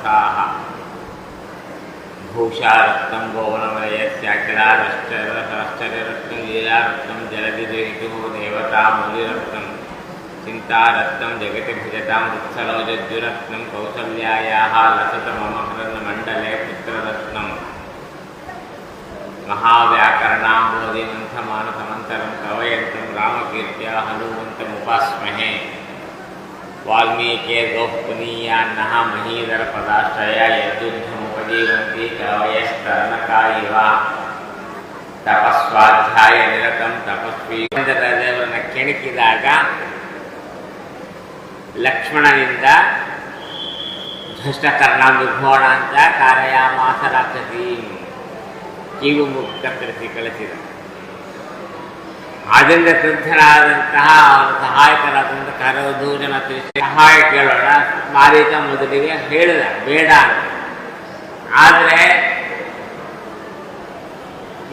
ಸಮರ್ಥಾಃ ಭೂಷಾರತ್ನಂ ಭುವನಮಲಯಸ್ಯಾಖಿಲಾಶ್ಚರ್ಯರತ್ನಂ ಲೀಲಾರತ್ನಂ ಜಲಧಿದಹಿತು ದೇವತಾಮೂಲಿರತ್ನಂ ಚಿಂತಾರತ್ನಂ ಜಗತಿ ಭುಜತಾಂ ವತ್ಸಲೋಜದ್ಯುರತ್ನಂ ಕೌಸಲ್ಯಾಯಾಃ ಲಸತಮಮಕರನ್ಮಂಡಲೆ ಪುತ್ರರತ್ನಂ ಮಹಾವ್ಯಾಕರಣಾಂಬೋಧಿಮಂಥಮಾನಸಮಂತರಂ ಕವಯಂತಂ ರಾಮಕೀರ್ತ್ಯಾ ಹನುಮಂತಮುಪಾಸ್ಮಹೇ ವಾಲ್ಮೀಕೇರ್ಗೋಪುನೀಯಾನ್ನಃ ಮಹೀಧರಪದಾಶ್ರಯ ಯದ್ಯುದ್ಧಮುಪಜೀವಂತಿ ಕವಯಸ್ತರಣಕಾ ಇವ ತಪಸ್ವಾಧ್ಯಾಯ ನಿರತಂ ತಪಸ್ವಿ ದೇವರನ್ನ ಕೆಣಕಿದಾಗ ಲಕ್ಷ್ಮಣನಿಂದ ಧೃಷ್ಟಕರ್ಣ ವಿಭೋಣ ಅಂತ ಕಾರಯಾಮಾಸ ರಾಕ್ಷಸಿ ಕಿವು ಮುಕ್ತ ಕಳಿಸಿದ. ಆದ್ದರಿಂದ ಕ್ರುದ್ಧನಾದಂತಹ ಸಹಾಯಕರಾದಂಥ ಕರದೂಜನ ತಿಳಿಸಿ ಸಹಾಯ ಕೇಳೋಣ. ಮಾರೀಚ ಮೊದಲಿಗೆ ಹೇಳಿದ ಬೇಡ ಅಂತ. ಆದರೆ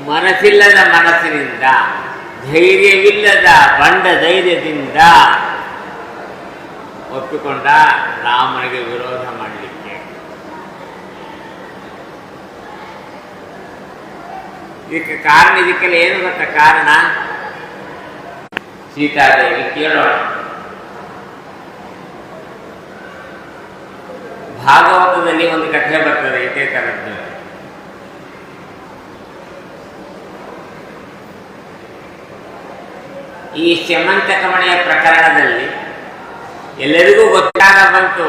ಮನಸ್ಸಿಲ್ಲದ ಮನಸ್ಸಿನಿಂದ, ಧೈರ್ಯವಿಲ್ಲದ ಬಂಡ ಧೈರ್ಯದಿಂದ ಒಪ್ಪಿಕೊಂಡ ರಾಮನಿಗೆ ವಿರೋಧ ಮಾಡಲಿಕ್ಕೆ. ಇದಕ್ಕೆ ಕಾರಣ, ಇದಕ್ಕೆಲ್ಲ ಏನು ಗೊತ್ತ ಕಾರಣ? ಸೀತಾದೇವಿ ಕೇಳೋಣ. ಭಾಗವತದಲ್ಲಿ ಒಂದು ಕಥೆ ಬರ್ತದೆ ಇದೇ ಥರದ್ದು. ಈ ಸ್ಯಮಂತಕಮಣಿಯ ಪ್ರಕರಣದಲ್ಲಿ ಎಲ್ಲರಿಗೂ ಗೊತ್ತಾಗ ಬಂತು,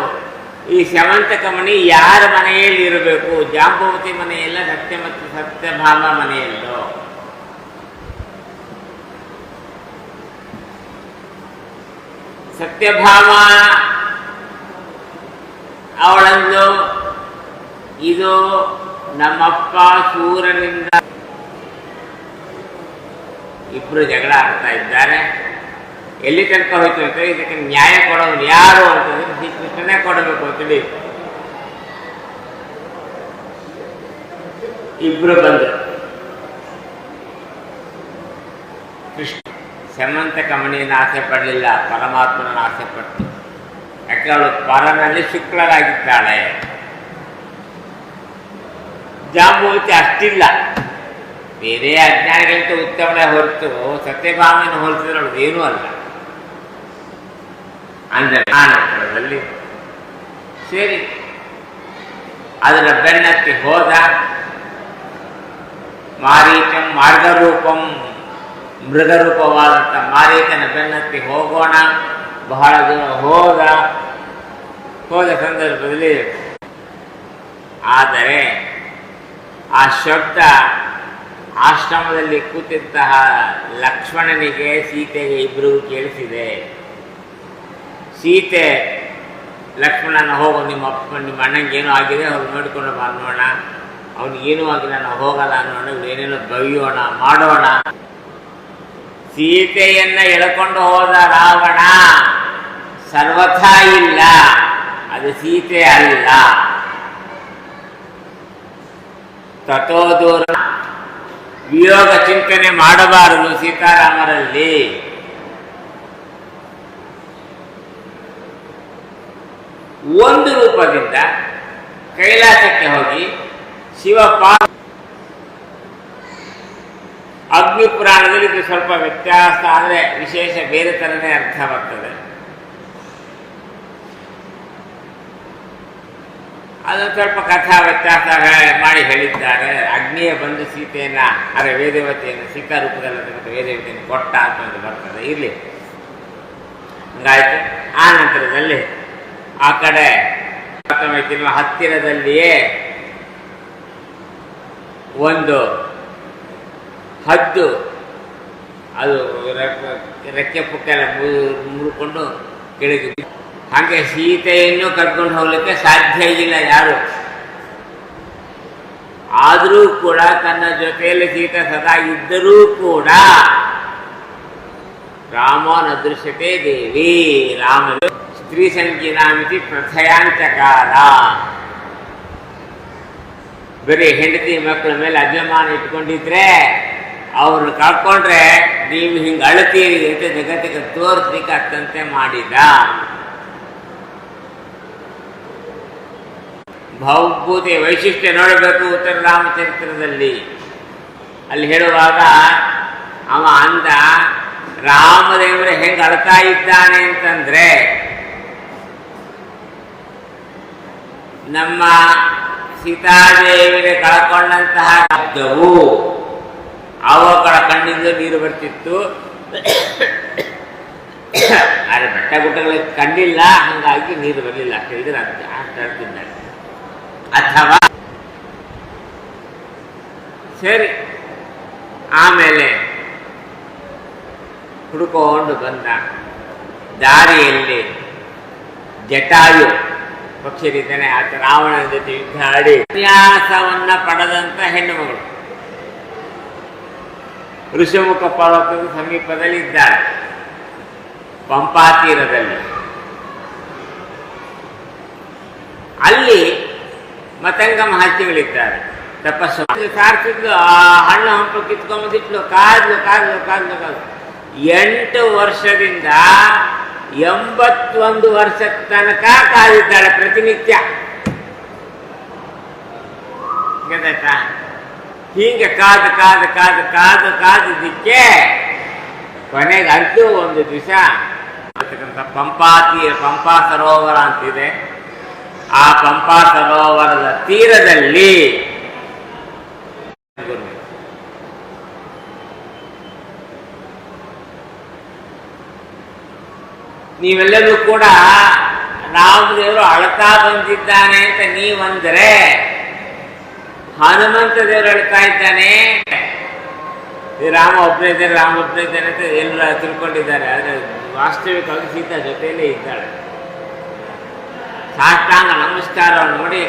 ಈ ಸ್ಯಮಂತಕಮಣಿ ಯಾರ ಮನೆಯಲ್ಲಿ ಇರಬೇಕು? ಜಾಂಬವತಿ ಮನೆಯಲ್ಲ, ಸತ್ಯಭಾಮ ಮನೆಯಲ್ಲೋ? ಸತ್ಯಭಾಮ ಅವಳಂದು ಇದು ನಮ್ಮಪ್ಪ ಸೂರನಿಂದ ಇಬ್ರು ಜಗಳ ಆಡ್ತಾ ಇದ್ದಾರೆ. ಎಲ್ಲಿ ತನಕ ಹೋಯ್ತು ಅಂತ, ಇದಕ್ಕೆ ನ್ಯಾಯ ಕೊಡೋದು ಯಾರು ಅಂತಂದ್ರೆ ಶ್ರೀಕೃಷ್ಣನೇ ಕೊಡಬೇಕು ಅಂತೇಳಿ ಇಬ್ರು ಬಂದರು. ಕೃಷ್ಣ ಸ್ಯಮಂತಕಮಣಿಯನ್ನು ಆಸೆ ಪಡಲಿಲ್ಲ, ಪರಮಾತ್ಮನ ಆಸೆ ಪಟ್ಟು. ಯಾಕೆ ಅವಳು ಪರನಲ್ಲಿ ಶುಕ್ಲರಾಗಿದ್ದಾಳೆ. ಜಾಂಬವತಿ ಅಷ್ಟಿಲ್ಲ, ಬೇರೆ ಅಜ್ಞಾನಿಗಿಂತ ಉತ್ತಮನೇ ಹೊರತು ಸತ್ಯಭಾಮನ ಹೋಲಿಸಿದ್ರೆ ಅವಳು ಏನೂ ಅಲ್ಲ. ಅಂದರೆ ಆನಂತರದಲ್ಲಿ ಸೇರಿ ಅದರ ಬೆನ್ನತ್ತಿ ಹೋದ. ಮಾರೀಚಂ ಮಾರ್ಗರೂಪಂ, ಮೃಗರೂಪವಾದಂಥ ಮಾರೀಚನ ಬೆನ್ನತ್ತಿ ಹೋಗೋಣ. ಬಹಳ ದೂರ ಹೋದ ಸಂದರ್ಭದಲ್ಲಿ ಆದರೆ ಆ ಶಬ್ದ ಆಶ್ರಮದಲ್ಲಿ ಕೂತಿದ್ದಂತಹ ಲಕ್ಷ್ಮಣನಿಗೆ ಸೀತೆಗೆ ಇಬ್ಬರಿಗೂ ಕೇಳಿಸಿದೆ. ಸೀತೆ ಲಕ್ಷ್ಮಣನ ಹೋಗು, ನಿಮ್ಮ ಅಣ್ಣಂಗೆ ಏನೂ ಆಗಿದೆ, ಅವ್ರು ನೋಡಿಕೊಂಡು ನೋಡೋಣ, ಅವನಿಗೇನೂ ಆಗಿಲ್ಲ, ನಾವು ಹೋಗಲ್ಲ ಅನ್ನೋಣ, ಏನೇನೋ ಬೈಯೋಣ ಮಾಡೋಣ. ಸೀತೆಯನ್ನ ಎಳ್ಕೊಂಡು ಹೋದ ರಾವಣ ಸರ್ವಥಾ ಇಲ್ಲ, ಅದು ಸೀತೆ ಅಲ್ಲ. ತಥೋ ದೂರ ವಿಯೋಗ ಚಿಂತನೆ ಮಾಡಬಾರದು ಸೀತಾರಾಮರಲ್ಲಿ. ಒಂದು ರೂಪದಿಂದ ಕೈಲಾಸಕ್ಕೆ ಹೋಗಿ ಶಿವ ಅಗ್ನಿ ಪುರಾಣದಲ್ಲಿ ಇದು ಸ್ವಲ್ಪ ವ್ಯತ್ಯಾಸ, ಅಂದರೆ ವಿಶೇಷ ಬೇರೆ ಥರನೇ ಅರ್ಥ ಬರ್ತದೆ. ಅದೊಂದು ಸ್ವಲ್ಪ ಕಥಾ ವ್ಯತ್ಯಾಸ ಮಾಡಿ ಹೇಳಿದ್ದಾರೆ. ಅಗ್ನಿಯ ಬಂದು ಸೀತೆಯನ್ನ, ಅರೆ ವೇದವತಿಯನ್ನು ಸೀತಾ ರೂಪದಲ್ಲಿ ವೇದವತಿಯನ್ನು ಕೊಟ್ಟ ಅಂತ ಒಂದು ಬರ್ತದೆ. ಇರಲಿ, ಹಂಗಾಯ್ತು. ಆ ನಂತರದಲ್ಲಿ ಆ ಕಡೆ ಹತ್ತಿರದಲ್ಲಿಯೇ ಒಂದು ಹದ್ದು, ಅದು ರೆಕ್ಕೆ ಪುಕ್ಕೆಲ್ಲ ಮುರುಕೊಂಡು ಕೆಳಗೆ, ಹಾಗೆ ಸೀತೆಯನ್ನು ಕರ್ಕೊಂಡು ಹೋಗ್ಲಿಕ್ಕೆ ಸಾಧ್ಯ ಇಲ್ಲ ಯಾರು. ಆದರೂ ಕೂಡ ತನ್ನ ಜೊತೆಯಲ್ಲಿ ಸೀತೆ ಸದಾ ಇದ್ದರೂ ಕೂಡ ರಾಮೋ ನ ದೃಶ್ಯತೆ ದೇವಿ, ರಾಮನು ಸ್ತ್ರೀ ಸಂಕೀನಾಮಿತಿ ಪ್ರಥಯಾಂಚಕಾರ. ಬರೀ ಹೆಂಡತಿ ಮಕ್ಕಳ ಮೇಲೆ ಅಭಿಮಾನ ಇಟ್ಕೊಂಡಿದ್ರೆ ಅವ್ರನ್ನ ಕಳ್ಕೊಂಡ್ರೆ ನೀವು ಹಿಂಗೆ ಅಳತೀರಿ ಅಂತ ಜಗತ್ತಿಗೆ ತೋರಿಸ್ಲಿಕ್ಕೆ ಅತ್ತಂತೆ ಮಾಡಿದ. ಭೌಭೂತಿ ವೈಶಿಷ್ಟ್ಯ ನೋಡಬೇಕು ಉತ್ತರ ರಾಮಚರಿತ್ರದಲ್ಲಿ. ಅಲ್ಲಿ ಹೇಳುವಾಗ ಅವ ಅಂದ, ರಾಮದೇವರು ಹೆಂಗೆ ಅಳ್ತಾ ಇದ್ದಾನೆ ಅಂತಂದ್ರೆ, ನಮ್ಮ ಸೀತಾದೇವಿಗೆ ಕಳ್ಕೊಂಡಂತಹ ಶಬ್ದವು ಅವಗಳ ಕಣ್ಣಿಂದ ನೀರು ಬರ್ತಿತ್ತು. ಆದರೆ ಬೆಟ್ಟ ಗುಡ್ಡಗಳಿಗೆ ಕಂಡಿಲ್ಲ, ಹಾಗಾಗಿ ನೀರು ಬರಲಿಲ್ಲ ಅಂತ ಹೇಳಿದ್ರೆ ಅದು ಜಾಸ್ತಿ ಅಳ್ತಿದ್ದಾನೆ. ಅಥವಾ ಸರಿ, ಆಮೇಲೆ ಹುಡುಕೊಂಡು ಬಂದ. ದಾರಿಯಲ್ಲಿ ಜಟಾಯು ಪಕ್ಷಿರಿದ್ದಾನೆ, ಆತ ರಾವಣನ ಜೊತೆ ಯುದ್ಧ ಆಡಿ ಇತಿಹಾಸವನ್ನ ಪಡೆದಂತ ಹೆಣ್ಣು ಮಗಳು ಋಷಿಮುಖ ಪರ್ವತದ ಸಮೀಪದಲ್ಲಿ ಇದ್ದಾಳೆ, ಪಂಪಾ ತೀರದಲ್ಲಿ. ಅಲ್ಲಿ ಮತಂಗ ಮಹರ್ಷಿಗಳಿದ್ದಾರೆ, ತಪಸ್ಸು ಸಾರ್ತಿದ್ಲು. ಆ ಹಣ್ಣು ಹಂಪು ಕಿತ್ಕೊಂಬಂದಿಟ್ಲು, ಕಾದ್ಲು ಕಾದ್ಲು ಕಾದ್ಲು ಕಾದ್ಲು 8 ವರ್ಷದಿಂದ 81 ವರ್ಷದ ತನಕ ಕಾದಿದ್ದಾಳೆ ಪ್ರತಿನಿತ್ಯ. ಗೊತ್ತಾಯ್ತಾ? ಹೀಗೆ ಕಾದು ಕಾದು ಕಾದು ಕಾದು ಕಾದಿದ್ದಕ್ಕೆ ಕೊನೆಗೆ ಅಂತೂ ಒಂದು ದಿವಸ ಪಂಪಾ ಸರೋವರ ಅಂತಿದೆ. ಆ ಪಂಪಾ ಸರೋವರದ ತೀರದಲ್ಲಿ ನೀವೆಲ್ಲರೂ ಕೂಡ ರಾಮದೇವರು ಅಳ್ತಾ ಬಂದಿದ್ದಾನೆ ಅಂತ ನೀವಂದರೆ, ಹನುಮಂತ ದೇವರು ಅಳ್ತಾ ಇದ್ದಾನೆ, ರಾಮ ಒಬ್ಬನೇ ಇದ್ದಾನೆ, ರಾಮ ಒಬ್ಬನೇ ಇದ್ದಾನೆ ಅಂತ ಎಲ್ಲ ತಿಳ್ಕೊಂಡಿದ್ದಾರೆ. ಆದರೆ ವಾಸ್ತವಿಕವಾಗಿ ಸೀತಾ ಜೊತೆಯಲ್ಲೇ ಇದ್ದಾಳೆ. ಸಾಷ್ಟಾಂಗ ನಮಸ್ಕಾರವನ್ನು ನೋಡಿ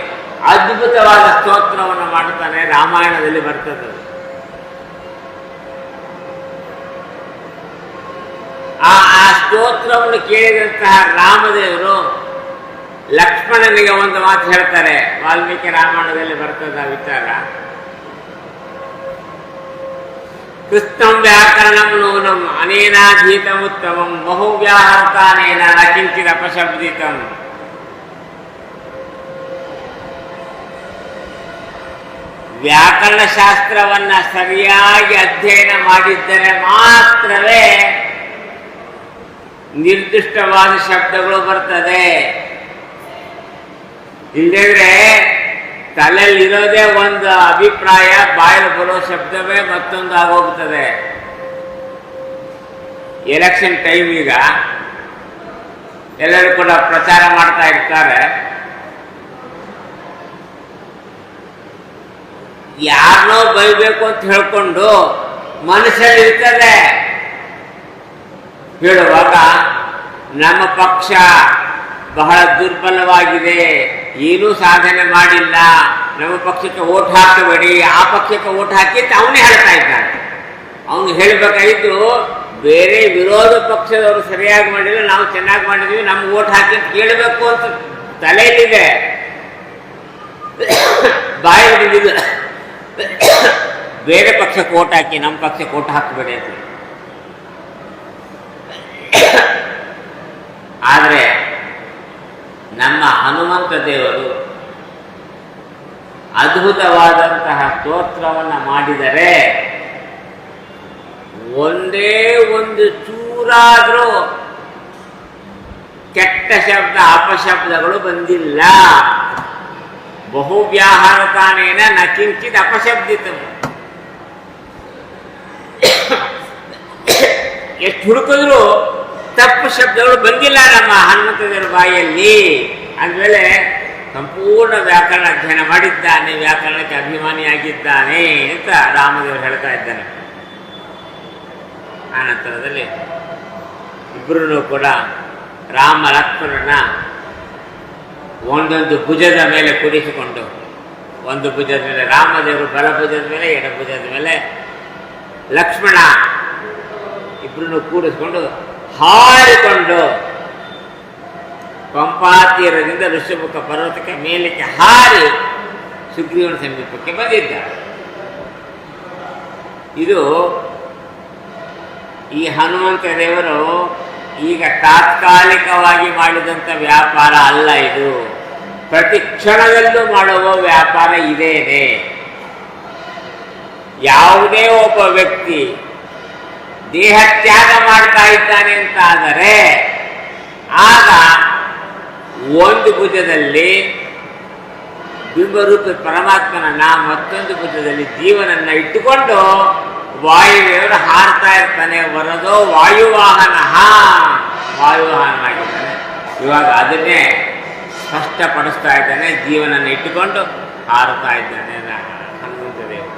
ಅದ್ಭುತವಾದ ಸ್ತೋತ್ರವನ್ನು ಮಾಡುತ್ತಾನೆ. ರಾಮಾಯಣದಲ್ಲಿ ಬರ್ತದೆ. ಆ ಸ್ತೋತ್ರವನ್ನು ಕೇಳಿದಂತಹ ರಾಮದೇವರು ಲಕ್ಷ್ಮಣನಿಗೆ ಒಂದು ಮಾತು ಹೇಳ್ತಾರೆ. ವಾಲ್ಮೀಕಿ ರಾಮಾಯಣದಲ್ಲಿ ಬರ್ತದ ವಿಚಾರ. ಕೃಷ್ಣಂ ವ್ಯಾಕರಣಂ ನೂನಂ ಅನೇನಾಧೀತಮುತ್ತಮಂ ಬಹು ವ್ಯಾಹರ್ತಾನೇನ ನ ಕಿಂಚಿತ್ ಅಪಶಬ್ದಿತಂ. ವ್ಯಾಕರಣ ಶಾಸ್ತ್ರವನ್ನ ಸರಿಯಾಗಿ ಅಧ್ಯಯನ ಮಾಡಿದ್ದರೆ ಮಾತ್ರವೇ ನಿರ್ದಿಷ್ಟವಾದ ಶಬ್ದಗಳು ಬರ್ತದೆ. ಇಲ್ಲದ್ರೆ ತಲೆಯಲ್ಲಿರೋದೇ ಒಂದು ಅಭಿಪ್ರಾಯ, ಬಾಯಲ್ಲಿ ಬರೋ ಶಬ್ದವೇ ಮತ್ತೊಂದು ಆಗೋಗ್ತದೆ. ಎಲೆಕ್ಷನ್ ಟೈಮ್, ಈಗ ಎಲ್ಲರೂ ಕೂಡ ಪ್ರಚಾರ ಮಾಡ್ತಾ ಇರ್ತಾರೆ. ಯಾರನ್ನೋ ಬೈಬೇಕು ಅಂತ ಹೇಳ್ಕೊಂಡು ಮನಸ್ಸಲ್ಲಿ ಇರ್ತದೆ. ಹೇಳುವಾಗ ನಮ್ಮ ಪಕ್ಷ ಬಹಳ ದುರ್ಬಲವಾಗಿದೆ, ಏನೂ ಸಾಧನೆ ಮಾಡಿಲ್ಲ, ನಮ್ಮ ಪಕ್ಷಕ್ಕೆ ಓಟ್ ಹಾಕಬೇಡಿ, ಆ ಪಕ್ಷಕ್ಕೆ ಓಟ್ ಹಾಕಿ ಅಂತ ಅವನೇ ಹೇಳ್ತಾ ಇದ್ದಾನೆ. ಅವನು ಹೇಳಬೇಕಾಗಿದ್ದು ಬೇರೆ ವಿರೋಧ ಪಕ್ಷದವರು ಸರಿಯಾಗಿ ಮಾಡಿಲ್ಲ, ನಾವು ಚೆನ್ನಾಗಿ ಮಾಡಿದ್ವಿ, ನಮ್ಗೆ ಓಟ್ ಹಾಕಿ ಅಂತ ಕೇಳಬೇಕು ಅಂತ ತಲೆಯಲ್ಲಿದೆ, ಬಾಯಲ್ಲಿ ಬೇರೆ ಪಕ್ಷಕ್ಕೆ ಓಟ್ ಹಾಕಿ ನಮ್ಮ ಪಕ್ಷಕ್ಕೆ ಓಟ್ ಹಾಕಬೇಡಿ ಅಂತ. ಆದರೆ ನಮ್ಮ ಹನುಮಂತ ದೇವರು ಅದ್ಭುತವಾದಂತಹ ಸ್ತೋತ್ರವನ್ನು ಮಾಡಿದರೆ ಒಂದೇ ಒಂದು ಚೂರಾದರೂ ಕೆಟ್ಟ ಶಬ್ದ ಅಪಶಬ್ದಗಳು ಬಂದಿಲ್ಲ. ಬಹು ವ್ಯಾಹಾರತಾನೇನ ನ ಕಿಂಚಿತ್ ಅಪಶಬ್ದಿತ. ಎಷ್ಟು ಹುಡುಕಿದ್ರು ತಪ್ಪು ಶಬ್ದಗಳು ಬಂದಿಲ್ಲ ನಮ್ಮ ಹನುಮಂತ ದೇವರ ಬಾಯಲ್ಲಿ. ಅಂದಮೇಲೆ ಸಂಪೂರ್ಣ ವ್ಯಾಕರಣ ಅಧ್ಯಯನ ಮಾಡಿದ್ದಾನೆ, ವ್ಯಾಕರಣಕ್ಕೆ ಅಭಿಮಾನಿಯಾಗಿದ್ದಾನೆ ಅಂತ ರಾಮದೇವರು ಹೇಳ್ತಾ ಇದ್ದಾನೆ. ಆ ನಂತರದಲ್ಲಿ ಇಬ್ಬರೂ ಕೂಡ ರಾಮ ಲಕ್ಷ್ಮಣನ ಒಂದೊಂದು ಭುಜದ ಮೇಲೆ ಕೂಡಿಸಿಕೊಂಡು, ಒಂದು ಭುಜದ ಮೇಲೆ ರಾಮದೇವರು ಬಲ ಭುಜದ ಮೇಲೆ, ಎಡ ಭುಜದ ಮೇಲೆ ಲಕ್ಷ್ಮಣ, ಇಬ್ಬರನ್ನು ಕೂಡಿಸಿಕೊಂಡು ಹಾರಿಕೊಂಡು ಪಂಪಾ ತೀರದಿಂದ ಋಷಿಮುಖ ಪರ್ವತಕ್ಕೆ ಮೇಲಕ್ಕೆ ಹಾರಿ ಸುಗ್ರೀವನ ಸಮೀಪಕ್ಕೆ ಬಂದಿದ್ದಾರೆ. ಇದು ಈ ಹನುಮಂತ ದೇವರು ಈಗ ತಾತ್ಕಾಲಿಕವಾಗಿ ಮಾಡಿದಂಥ ವ್ಯಾಪಾರ ಅಲ್ಲ. ಇದು ಪ್ರತಿ ಕ್ಷಣದಲ್ಲೂ ಮಾಡುವ ವ್ಯಾಪಾರ ಇದೇನೆ. ಯಾವುದೇ ಒಬ್ಬ ವ್ಯಕ್ತಿ ದೇಹ ತ್ಯಾಗ ಮಾಡ್ತಾ ಇದ್ದಾನೆ ಅಂತ ಆದರೆ ಆಗ ಒಂದು ಭುಜದಲ್ಲಿ ಬಿಂಬರೂಪಿ ಪರಮಾತ್ಮನನ್ನ, ಮತ್ತೊಂದು ಭುಜದಲ್ಲಿ ಜೀವನನ್ನ ಇಟ್ಟುಕೊಂಡು ವಾಯುದೇವರು ಹಾರ್ತಾ ಇರ್ತಾನೆ. ವರದೋ ವಾಯುವಾಹನವಾಗಿದ್ದಾನೆ. ಇವಾಗ ಅದನ್ನೇ ಸ್ಪಷ್ಟಪಡಿಸ್ತಾ ಇದ್ದಾನೆ. ಜೀವನನ್ನ ಇಟ್ಟುಕೊಂಡು ಹಾರುತ್ತಾ ಇದ್ದಾನೆ ಹನುಮಂತ ದೇವರು.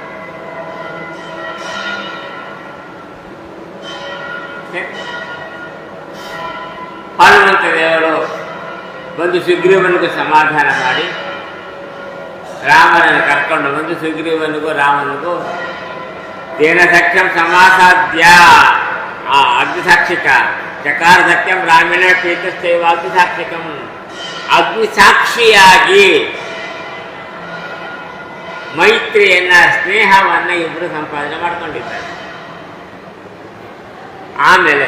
ಹನುಮಂತ ದೇವರು ಬಂದು ಸುಗ್ರೀವನಿಗೂ ಸಮಾಧಾನ ಮಾಡಿ ರಾಮನನ್ನು ಕರ್ಕೊಂಡು ಬಂದು ಸುಗ್ರೀವನಿಗೂ ರಾಮನಿಗೂ ತೇನ ಸಖ್ಯಂ ಸಮಾಸಾಧ್ಯ ಅಗ್ನಿಸಾಕ್ಷಿಕ ಚಕಾರ ಸಖ್ಯಂ ರಾಮೇಣ ಪ್ರೀತಸ್ಥೈವ ಅಗ್ನಿಸಾಕ್ಷಿಕಂ, ಅಗ್ನಿಸಾಕ್ಷಿಯಾಗಿ ಮೈತ್ರಿಯನ್ನ, ಸ್ನೇಹವನ್ನ ಇಬ್ಬರು ಸಂಪಾದನೆ ಮಾಡ್ಕೊಂಡಿದ್ದಾರೆ. ಆಮೇಲೆ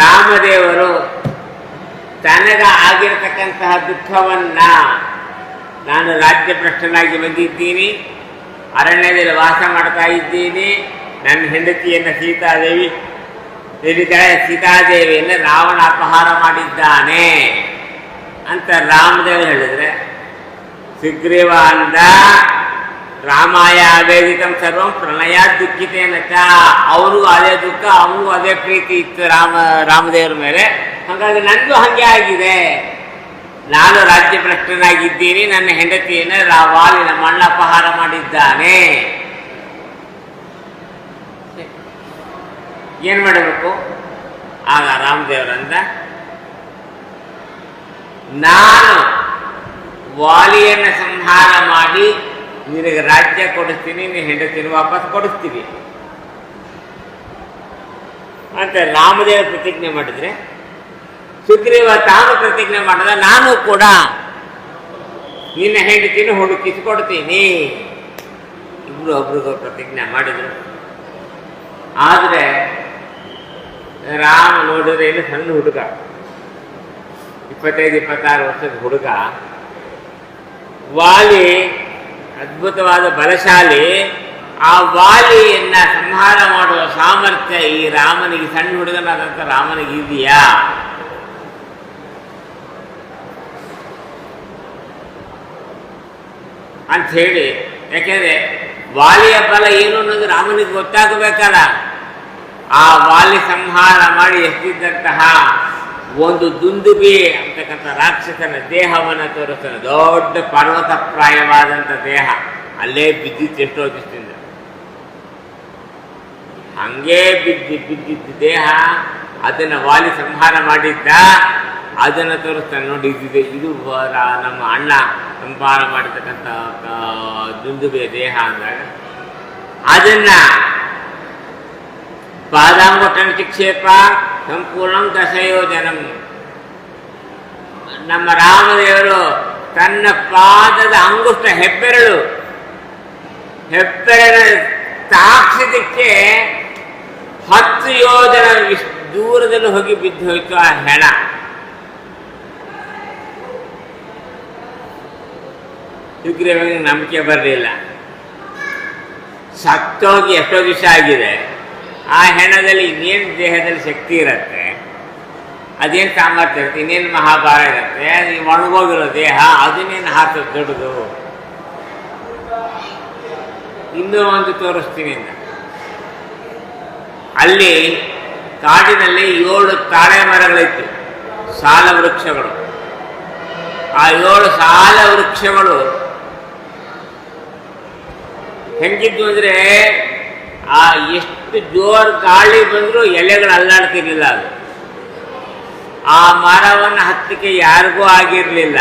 ರಾಮದೇವರು ತನಗ ಆಗಿರತಕ್ಕಂತಹ ದುಃಖವನ್ನ, ನಾನು ರಾಜ್ಯಭ್ರಷ್ಟನಾಗಿ ಬಂದಿದ್ದೀನಿ, ಅರಣ್ಯದಲ್ಲಿ ವಾಸ ಮಾಡ್ತಾ ಇದ್ದೀನಿ, ನನ್ನ ಹೆಂಡತಿಯನ್ನು ಸೀತಾದೇವಿಯನ್ನು ರಾವಣ ಅಪಹಾರ ಮಾಡಿದ್ದಾನೆ ಅಂತ ರಾಮದೇವರು ಹೇಳಿದ್ರೆ, ಸುಗ್ರೀವ ಅಂದ ರಾಮಾಯ ಆವೇದಿತಂ ಸರ್ವಂ ಪ್ರಣಯ ದುಃಖಿತೇನ ಚ, ಅವನಿಗೂ ಅದೇ ದುಃಖ, ಅವನಿಗೂ ಅದೇ ಪ್ರೀತಿ ಇತ್ತು ರಾಮದೇವರ ಮೇಲೆ. ಹಾಗಾಗಿ ನನಗೂ ಹಾಗೆ ಆಗಿದೆ. ನಾನು ರಾಜ್ಯಭ್ರಷ್ಟನಾಗಿದ್ದೀನಿ, ನನ್ನ ಹೆಂಡತಿಯನ್ನು ವಾಲಿನ ಮಣ್ಣ ಅಪಹಾರ ಮಾಡಿದ್ದಾನೆ. ಏನ್ ಮಾಡಬೇಕು? ಆಗ ರಾಮದೇವರಂದ, ನಾನು ವಾಲಿಯನ್ನು ಸಂಹಾರ ಮಾಡಿ ನಿನಗೆ ರಾಜ್ಯ ಕೊಡಿಸ್ತೀನಿ, ನೀನು ಹೆಂಡತಿನ ವಾಪಸ್ ಕೊಡಿಸ್ತೀವಿ ಅಂತ ರಾಮದೇವ ಪ್ರತಿಜ್ಞೆ ಮಾಡಿದ್ರೆ, ಸುಗ್ರೀವ ತಾನು ಪ್ರತಿಜ್ಞೆ ಮಾಡಿದ, ನಾನು ಕೂಡ ನಿನ್ನ ಹೆಂಡತಿನ ಹುಡುಕಿಸಿಕೊಡ್ತೀನಿ. ಇಬ್ರು ಒಬ್ರಿಗೂ ಪ್ರತಿಜ್ಞೆ ಮಾಡಿದ್ರು. ಆದರೆ ರಾಮ ನೋಡಿದ್ರೆ ಇಲ್ಲಿ ಸಣ್ಣ ಹುಡುಗ, 25-26 ವರ್ಷದ ಹುಡುಗ. ವಾಲಿ ಅದ್ಭುತವಾದ ಬಲಶಾಲಿ. ಆ ವಾಲಿಯನ್ನ ಸಂಹಾರ ಮಾಡುವ ಸಾಮರ್ಥ್ಯ ಈ ರಾಮನಿಗೆ, ಸಣ್ಣ ಹುಡುಗನಾದಂಥ ರಾಮನಿಗೆ ಇದೆಯಾ? ಅಂತ ಹೇಳಿ, ಯಾಕೆಂದ್ರೆ ವಾಲಿಯ ಬಲ ಏನು ಅನ್ನೋದು ರಾಮನಿಗೆ ಗೊತ್ತಾಗಬೇಕಲ್ಲ. ಆ ವಾಲಿ ಸಂಹಾರ ಮಾಡಿ ಎಷ್ಟಿದ್ದಂತಹ ಒಂದು ದುಂದುಬಿ ಅಂತಕ್ಕಂಥ ರಾಕ್ಷಸನ ದೇಹವನ್ನು ತೋರಿಸ್ತಾನೆ. ದೊಡ್ಡ ಪರ್ವತಪ್ರಾಯವಾದಂಥ ದೇಹ ಅಲ್ಲೇ ಬಿದ್ದಿತ್ತು ಎಷ್ಟೋ ದಿವಸದಿಂದ. ಹಂಗೇ ಬಿದ್ದಿದ್ದ ದೇಹ ಅದನ್ನು ವಾಲಿ ಸಂಹಾರ ಮಾಡಿದ್ದ, ಅದನ್ನು ತೋರಿಸ್ತಾನೆ. ನೋಡಿ, ಇದು ನಮ್ಮ ಅಣ್ಣ ಸಂಹಾರ ಮಾಡಿರ್ತಕ್ಕಂಥ ದುಂದುಬಿಯ ದೇಹ ಅಂದಾಗ ಅದನ್ನ ಪಾದಾಂಗುಟನ ಚಿಕ್ಷೇಪ ಸಂಪೂರ್ಣಂ ದಶಯೋಜನಂ. ನಮ್ಮ ರಾಮದೇವರು ತನ್ನ ಪಾದದ ಅಂಗುಷ್ಟ ಹೆಬ್ಬೆರಳು ತಾಕ್ಷಿದಕ್ಕೆ 10 ಯೋಜನ ದೂರದಲ್ಲಿ ಹೋಗಿ ಬಿದ್ದು ಹೋಯ್ತು ಆ ಹೆಣ. ಸುಗ್ರೀವನಿಗೆ ನಂಬಿಕೆ ಬರಲಿಲ್ಲ. ಸತ್ತೋಗಿ ಎಷ್ಟೋ ದಿವಸ ಆಗಿದೆ, ಆ ಹೆಣದಲ್ಲಿ ಇನ್ನೇನು ದೇಹದಲ್ಲಿ ಶಕ್ತಿ ಇರುತ್ತೆ, ಅದೇನು ಸಾಮರ್ಥ್ಯ ಇರುತ್ತೆ, ಇನ್ನೇನು ಮಹಾಭಾರ ಇರುತ್ತೆ, ಅದು ಒಣಗೋಗಿರೋ ದೇಹ ಅದನ್ನೇನು ಹಾಕೋದು ದೊಡ್ಡದು. ಇನ್ನೂ ಒಂದು ತೋರಿಸ್ತೀನಿ ಅಂತ. ಅಲ್ಲಿ ಕಾಡಿನಲ್ಲಿ 7 ತಾಳೆ ಮರಗಳಿತ್ತು, ಸಾಲ ವೃಕ್ಷಗಳು. ಆ 7 ಸಾಲ ವೃಕ್ಷಗಳು ಹೆಂಗಿದ್ದು ಅಂದರೆ, ಆ ಎಷ್ಟು ಜೋರು ಗಾಳಿ ಬಂದರೂ ಎಲೆಗಳು ಅಲ್ಲಾಡ್ತಿರ್ಲಿಲ್ಲ. ಅದು ಆ ಮರವನ್ನು ಹತ್ತಕ್ಕೆ ಯಾರಿಗೂ ಆಗಿರಲಿಲ್ಲ.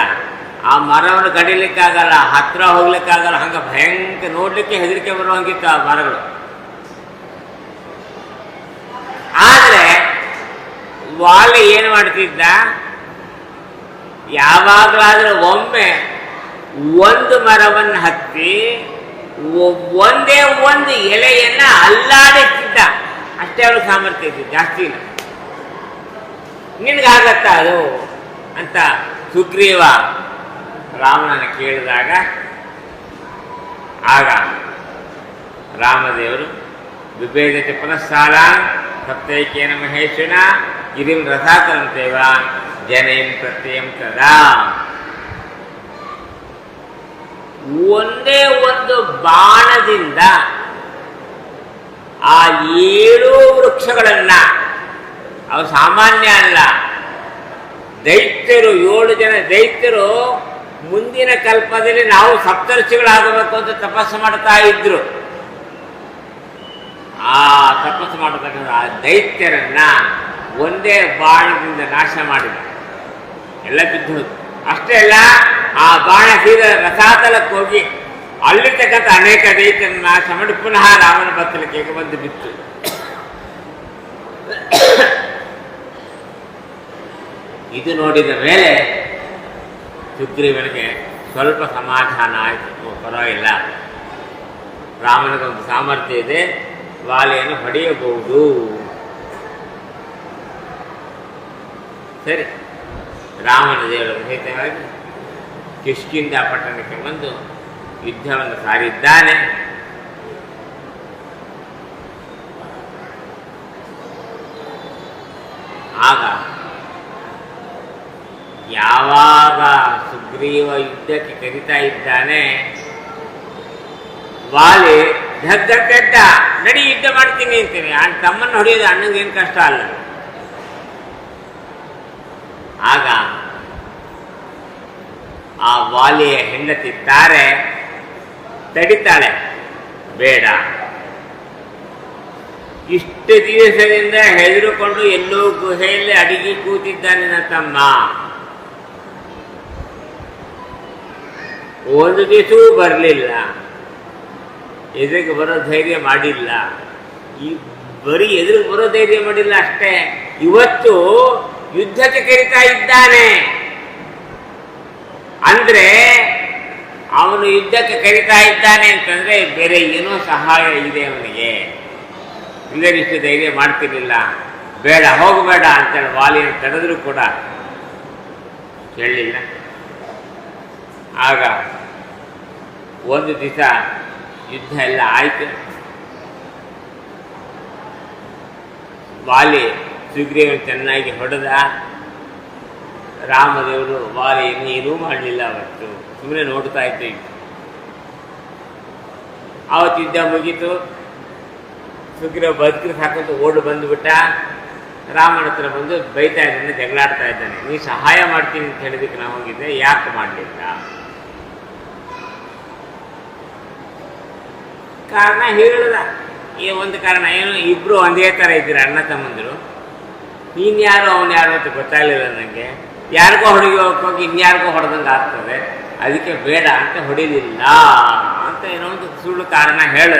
ಆ ಮರವನ್ನು ಕಡಿಲಿಕ್ಕಾಗಲ್ಲ, ಹತ್ರ ಹೋಗ್ಲಿಕ್ಕಾಗಲ್ಲ. ಹಂಗೆ ಭಯಂಕರ ನೋಡ್ಲಿಕ್ಕೆ ಹೆದರಿಕೆ ಬರುವಂಗಿತ್ತು ಆ ಮರಗಳು. ಆದರೆ ವಾಲಿ ಏನು ಮಾಡ್ತಿದ್ದ, ಯಾವಾಗಲಾದರೂ ಒಮ್ಮೆ ಒಂದು ಮರವನ್ನು ಹತ್ತಿ ಒಂದೇ ಒಂದು ಎಲೆಯನ್ನ ಅಲ್ಲಾಡಿಸ್ತಿದ್ದ. ಅಷ್ಟೇ ಅವಳು ಸಾಮರ್ಥ್ಯ ಇತ್ತು, ಜಾಸ್ತಿ ಇಲ್ಲ. ನಿನಗಾಗತ್ತ ಅದು ಅಂತ ಸುಗ್ರೀವ ರಾಮನನ್ನು ಕೇಳಿದಾಗ ಆಗ ರಾಮದೇವರು ವಿಭೇದತೆ ಪುನಃಸಾಲ ಸಪ್ತೈಕೇನ ಮಹೇಶನ ಗಿರಿಂ ರಥಾತರಂತೇವ ಜನೈಂ ಪ್ರತ್ಯಯಂ ತದಾ. ಒಂದೇ ಒಂದು ಬಾಣದಿಂದ ಆ 7 ವೃಕ್ಷಗಳನ್ನ, ಅವು ಸಾಮಾನ್ಯ ಅಲ್ಲ, ದೈತ್ಯರು 7 ಜನ ದೈತ್ಯರು ಮುಂದಿನ ಕಲ್ಪದಲ್ಲಿ ನಾವು ಸಪ್ತರ್ಷಿಗಳಾಗಬೇಕು ಅಂತ ತಪಸ್ಸು ಮಾಡ್ತಾ ಇದ್ರು. ಆ ತಪಸ್ಸು ಮಾಡತಕ್ಕಂಥ ಆ ದೈತ್ಯರನ್ನ ಒಂದೇ ಬಾಣದಿಂದ ನಾಶ ಮಾಡಿದ, ಎಲ್ಲ ಬಿದ್ದು. ಅಷ್ಟೇ ಅಲ್ಲ, ಆ ಬಾಣ ಸೀದ ರಸಾತಲಕ್ಕೆ ಹೋಗಿ ಅಲ್ಲಿರ್ತಕ್ಕಂಥ ಅನೇಕ ದೈತ್ಯರನ್ನು ನಾಶ ಮಾಡಿ ಪುನಃ ರಾಮನ ಬತ್ತಲಿಕ್ಕೆ ಬಂದು ಬಿತ್ತು. ಇದು ನೋಡಿದ ಮೇಲೆ ಸುಗ್ರೀವನಿಗೆ ಸ್ವಲ್ಪ ಸಮಾಧಾನ ಆಯಿತು. ಪರವಾಗಿಲ್ಲ, ರಾಮನಿಗೊಂದು ಸಾಮರ್ಥ್ಯ ಇದೆ, ವಾಲಿಯನ್ನು ಹೊಡೆಯಬಹುದು. ಸರಿ, ರಾಮನ ದೇವರ ಸಹಿತವಾಗಿ ಕಿಷ್ಕಿಂಧ ಪಟ್ಟಣಕ್ಕೆ ಬಂದು ಯುದ್ಧವನ್ನು ಸಾರಿದ್ದಾನೆ. ಆಗ ಯಾವಾಗ ಸುಗ್ರೀವ ಯುದ್ಧಕ್ಕೆ ಕರೀತಾ ಇದ್ದಾನೆ, ವಾಲಿ ಧಗ್ಗಡ್ಡ ನಡಿ ಯುದ್ಧ ಮಾಡ್ತೀನಿ ಅಂತೀನಿ. ತಮ್ಮನ್ನು ಹೊಡೆಯೋದು ಅಣ್ಣಂಗೇನು ಕಷ್ಟ ಅಲ್ಲ. ಆಗ ಆ ವಾಲಿಯ ಹೆಂಡತಿ ತಾರೆ ತಡಿತಾಳೆ, ಬೇಡ, ಇಷ್ಟು ದಿವಸದಿಂದ ಹೆದರುಕೊಂಡು ಎಲ್ಲೋ ಗುಹೆಯಲ್ಲಿ ಅಡಿಗೆ ಕೂತಿದ್ದಾನೆ ನನ್ನ ತಮ್ಮ, ಒಂದು ದಿವಸವೂ ಬರಲಿಲ್ಲ, ಎದುರಿಗೆ ಬರೋ ಧೈರ್ಯ ಮಾಡಿಲ್ಲ. ಈ ಬರೀ ಎದುರಿಗೆ ಬರೋ ಧೈರ್ಯ ಮಾಡಿಲ್ಲ ಅಷ್ಟೇ, ಇವತ್ತು ಯುದ್ಧಕ್ಕೆ ಕರೀತಾ ಇದ್ದಾನೆ ಅಂದ್ರೆ ಅವನು ಯುದ್ಧಕ್ಕೆ ಕರೀತಾ ಇದ್ದಾನೆ ಅಂತಂದ್ರೆ ಬೇರೆ ಏನೋ ಸಹಾಯ ಇದೆ ಅವನಿಗೆ. ಇಲ್ಲದೇ ಇಷ್ಟು ಧೈರ್ಯ ಮಾಡ್ತಿರ್ಲಿಲ್ಲ. ಬೇಡ, ಹೋಗಬೇಡ ಅಂತೇಳಿ ವಾಲಿಯನ್ನು ತಡೆದ್ರು ಕೂಡ ಕೇಳಲಿಲ್ಲ. ಆಗ ಒಂದು ದಿವಸ ಯುದ್ಧ ಎಲ್ಲ ಆಯ್ತು. ವಾಲಿ ಸುಗ್ರೀವನು ಚೆನ್ನಾಗಿ ಹೊಡೆದ. ರಾಮದೇವರು ವಾಲಿಯನ್ನು ಏನೂ ಮಾಡಲಿಲ್ಲ. ಅವತ್ತು ಸುಮ್ಮನೆ ನೋಡ್ತಾ ಇದ್ದೀವಿ. ಆವತ್ತು ಯುದ್ಧ ಮುಗೀತು. ಸುಗ್ರೀವ ಬದುಕಿನ ಸಾಕಂತ ಓಡು ಬಂದುಬಿಟ್ಟ. ರಾಮನ ಹತ್ರ ಬಂದು ಬೈತಾ ಇದ್ದಾನೆ, ಜಗಳಾಡ್ತಾ ಇದ್ದಾನೆ. ನೀ ಸಹಾಯ ಮಾಡ್ತೀನಿ ಅಂತ ಹೇಳಿದಕ್ಕೆ ನಾವು ಹೋಗಿದ್ದೆ, ಯಾಕೆ ಮಾಡಲಿಲ್ಲ? ಕಾರಣ ಹೇಳ್ದ. ಈ ಒಂದು ಕಾರಣ ಏನು, ಇಬ್ರು ಒಂದೇ ಥರ ಇದ್ದೀರ, ಅಣ್ಣ ತಮ್ಮಂದರು. ನೀನು ಯಾರು ಅವನು ಯಾರು ಅಂತ ಗೊತ್ತಾಗಲಿಲ್ಲ ನನಗೆ. ಯಾರಿಗೋ ಹೋಗಿ ಇನ್ಯಾರಿಗೋ ಹೊಡೆದಂಗೆ ಆಗ್ತದೆ, ಅದಕ್ಕೆ ಬೇಡ ಅಂತ ಹೊಡಿಲಿಲ್ಲ ಅಂತ ಏನೋ ಒಂದು ಸುಳ್ಳು ಕಾರಣ ಹೇಳ.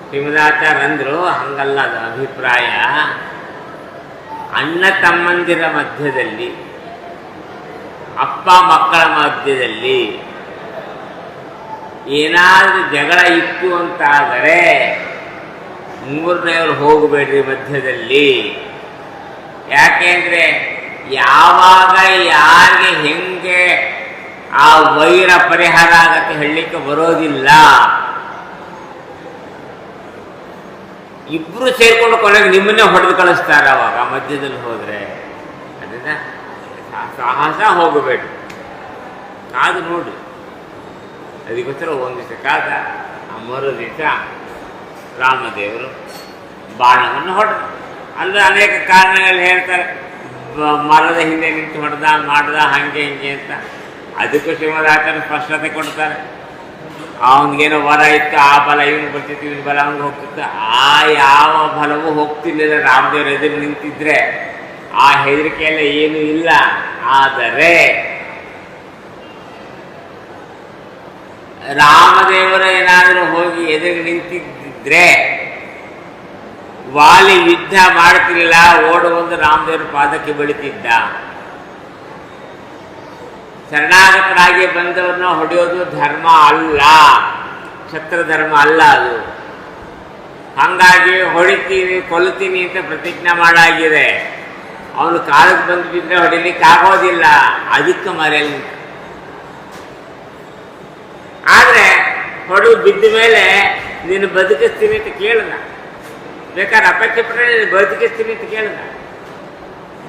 ಶ್ರೀಮದಾಚಾರ್ಯಂದ್ರು ಹಂಗಲ್ಲ ಅದು ಅಭಿಪ್ರಾಯ. ಅಣ್ಣ ತಮ್ಮಂದಿರ ಮಧ್ಯದಲ್ಲಿ, ಅಪ್ಪ ಮಕ್ಕಳ ಮಧ್ಯದಲ್ಲಿ ಏನಾದರೂ ಜಗಳ ಇತ್ತು ಅಂತಾದರೆ ಮೂರನೆಯವರು ಹೋಗಬೇಡ್ರಿ ಮಧ್ಯದಲ್ಲಿ. ಯಾಕೆಂದರೆ ಯಾವಾಗ ಯಾರಿಗೆ ಹೆಂಗೆ ಆ ವೈರ ಪರಿಹಾರ ಆಗತ್ತೆ ಹೇಳಲಿಕ್ಕೆ ಬರೋದಿಲ್ಲ. ಇಬ್ಬರು ಸೇರ್ಕೊಂಡು ಕೊನೆಗೆ ನಿಮ್ಮನ್ನೇ ಹೊಡೆದು ಕಳಿಸ್ತಾರೆ ಅವಾಗ ಮಧ್ಯದಲ್ಲಿ ಹೋದರೆ. ಅದರಿಂದ ಸಾಹಸ ಹೋಗಬೇಡಿ, ಕಾದು ನೋಡಿ. ಅದಕ್ಕೋಸ್ಕರ ಒಂದು ದಿವಸ ಕಾದ. ಮರು ದಿವಸ ರಾಮದೇವರು ಬಾಣವನ್ನು ಹೊಡೆದ. ಅಂದರೆ ಅನೇಕ ಕಾರಣಗಳು ಹೇಳ್ತಾರೆ, ಮರದ ಹಿಂದೆ ನಿಂತು ಹೊಡೆದ, ಮಾಡ್ದ, ಹಾಗೆ ಹಿಂಗೆ ಅಂತ. ಅದಕ್ಕೂ ಶ್ರೀಮದಾಚಾರ್ಯ ಸ್ಪಷ್ಟತೆ ಕೊಡ್ತಾರೆ. ಅವನಿಗೇನೋ ವರ ಇತ್ತು, ಆ ಬಲ ಇವನು ಬರ್ತಿತ್ತು, ಇವನ ಬಲ ಅವನಿಗೆ ಹೋಗ್ತಿತ್ತು. ಆ ಯಾವ ಬಲವೂ ಹೋಗ್ತಿರ್ಲಿಲ್ಲ. ರಾಮದೇವರು ಎದುರು ನಿಂತಿದ್ರೆ ಆ ಹೆದರಿಕೆಯೆಲ್ಲ ಏನೂ ಇಲ್ಲ. ಆದರೆ ರಾಮದೇವರ ಏನಾದರೂ ಹೋಗಿ ಎದುರು ನಿಂತಿದ್ರೆ ವಾಲಿ ಯುದ್ಧ ಮಾಡ್ತಿರ್ಲಿಲ್ಲ, ಓಡುವಂದು ರಾಮದೇವರ ಪಾದಕ್ಕೆ ಬೀಳುತ್ತಿದ್ದ. ಶರಣಾಗತರಾಗಿ ಬಂದವ್ರನ್ನ ಹೊಡೆಯೋದು ಧರ್ಮ ಅಲ್ಲ, ಕ್ಷತ್ರ ಧರ್ಮ ಅಲ್ಲ ಅದು. ಹಾಗಾಗಿ ಹೊಡಿತೀನಿ ಕೊಲ್ತೀನಿ ಅಂತ ಪ್ರತಿಜ್ಞೆ ಮಾಡಾಗಿದೆ. ಅವನು ಕಾಲಕ್ಕೆ ಬಂದು ಬಿದ್ದರೆ ಹೊಡಿಲಿಕ್ಕೆ ಆಗೋದಿಲ್ಲ, ಅದಕ್ಕೆ ಮರೆಯಲ್ಲಿ. ಆದರೆ ಹೊಡು ಬಿದ್ದ ಮೇಲೆ ನೀನು ಬದುಕಿಸ್ತೀನಿ ಅಂತ ಕೇಳಿದ, ಬೇಕಾದ್ರೆ ಅಪೇಕ್ಷೆ ಪಟ್ಟರೆ ನೀನು ಬದುಕಿಸ್ತೀನಿ ಅಂತ ಕೇಳಿದ,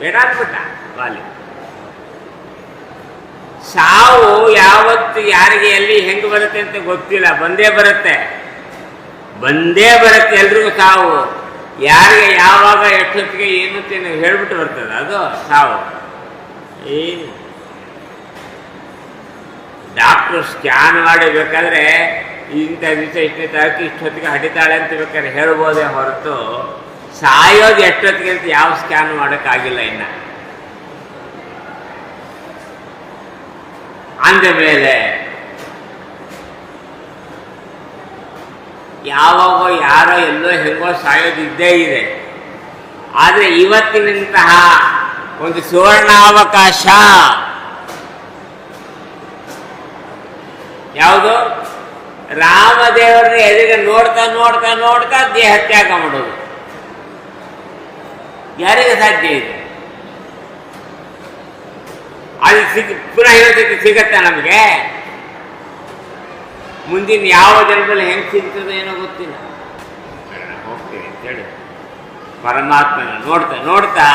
ಬೇಡ ಅಂದ್ಬಿಟ್ಟ ವಾಲಿ. ಸಾವು ಯಾವತ್ತು ಯಾರಿಗೆ ಎಲ್ಲಿ ಹೆಂಗೆ ಬರುತ್ತೆ ಅಂತ ಗೊತ್ತಿಲ್ಲ, ಬಂದೇ ಬರುತ್ತೆ, ಬಂದೇ ಬರುತ್ತೆ ಎಲ್ರಿಗೂ ಸಾವು. ಯಾರಿಗೆ ಯಾವಾಗ ಎಷ್ಟೊತ್ತಿಗೆ ಏನು ಅಂತ ನೀವು ಹೇಳ್ಬಿಟ್ಟು ಬರ್ತದೆ ಅದು ಸಾವು. ಏನು ಡಾಕ್ಟ್ರು ಸ್ಕ್ಯಾನ್ ಮಾಡಿ ಬೇಕಾದ್ರೆ ಇಂಥ ದಿವಸ ಇಷ್ಟನೇ ತಾರೀಕು ಇಷ್ಟೊತ್ತಿಗೆ ಹಡಿತಾಳೆ ಅಂತ ಬೇಕಾದ್ರೆ ಹೇಳ್ಬೋದೇ ಹೊರತು ಸಾಯೋದು ಎಷ್ಟೊತ್ತಿಗೆ ಅಂತ ಯಾವ ಸ್ಕ್ಯಾನ್ ಮಾಡೋಕ್ಕಾಗಿಲ್ಲ ಇನ್ನು. ಅಂದಮೇಲೆ ಯಾವಾಗೋ ಯಾರೋ ಎಲ್ಲೋ ಹೆಂಗೋ ಸಾಯೋದು ಇದ್ದೇ ಇದೆ. ಆದರೆ ಇವತ್ತಿನಂತಹ ಒಂದು ಸುವರ್ಣಾವಕಾಶ ಯಾವುದು? ರಾಮದೇವರನ್ನ ಎದುರಿಗೆ ನೋಡ್ತಾ ನೋಡ್ತಾ ನೋಡ್ತಾ ದೇಹ ತ್ಯಾಗ ಮಾಡೋದು ಯಾರಿಗೆ ಸಾಧ್ಯ ಇದೆ? ಅದು ಪುನಃ ಹೇಳ್ತೈತಿ, ಸಿಗತ್ತ ನಮಗೆ? ಮುಂದಿನ ಯಾವ ಜನ್ಮದಲ್ಲಿ ಹೆಂಗೆ ಸಿಗ್ತದೆ ಏನೋ ಗೊತ್ತಿಲ್ಲ. ಹೋಗ್ತೀನಿ ಅಂತೇಳಿ ಪರಮಾತ್ಮನ ನೋಡ್ತಾ ನೋಡ್ತಾ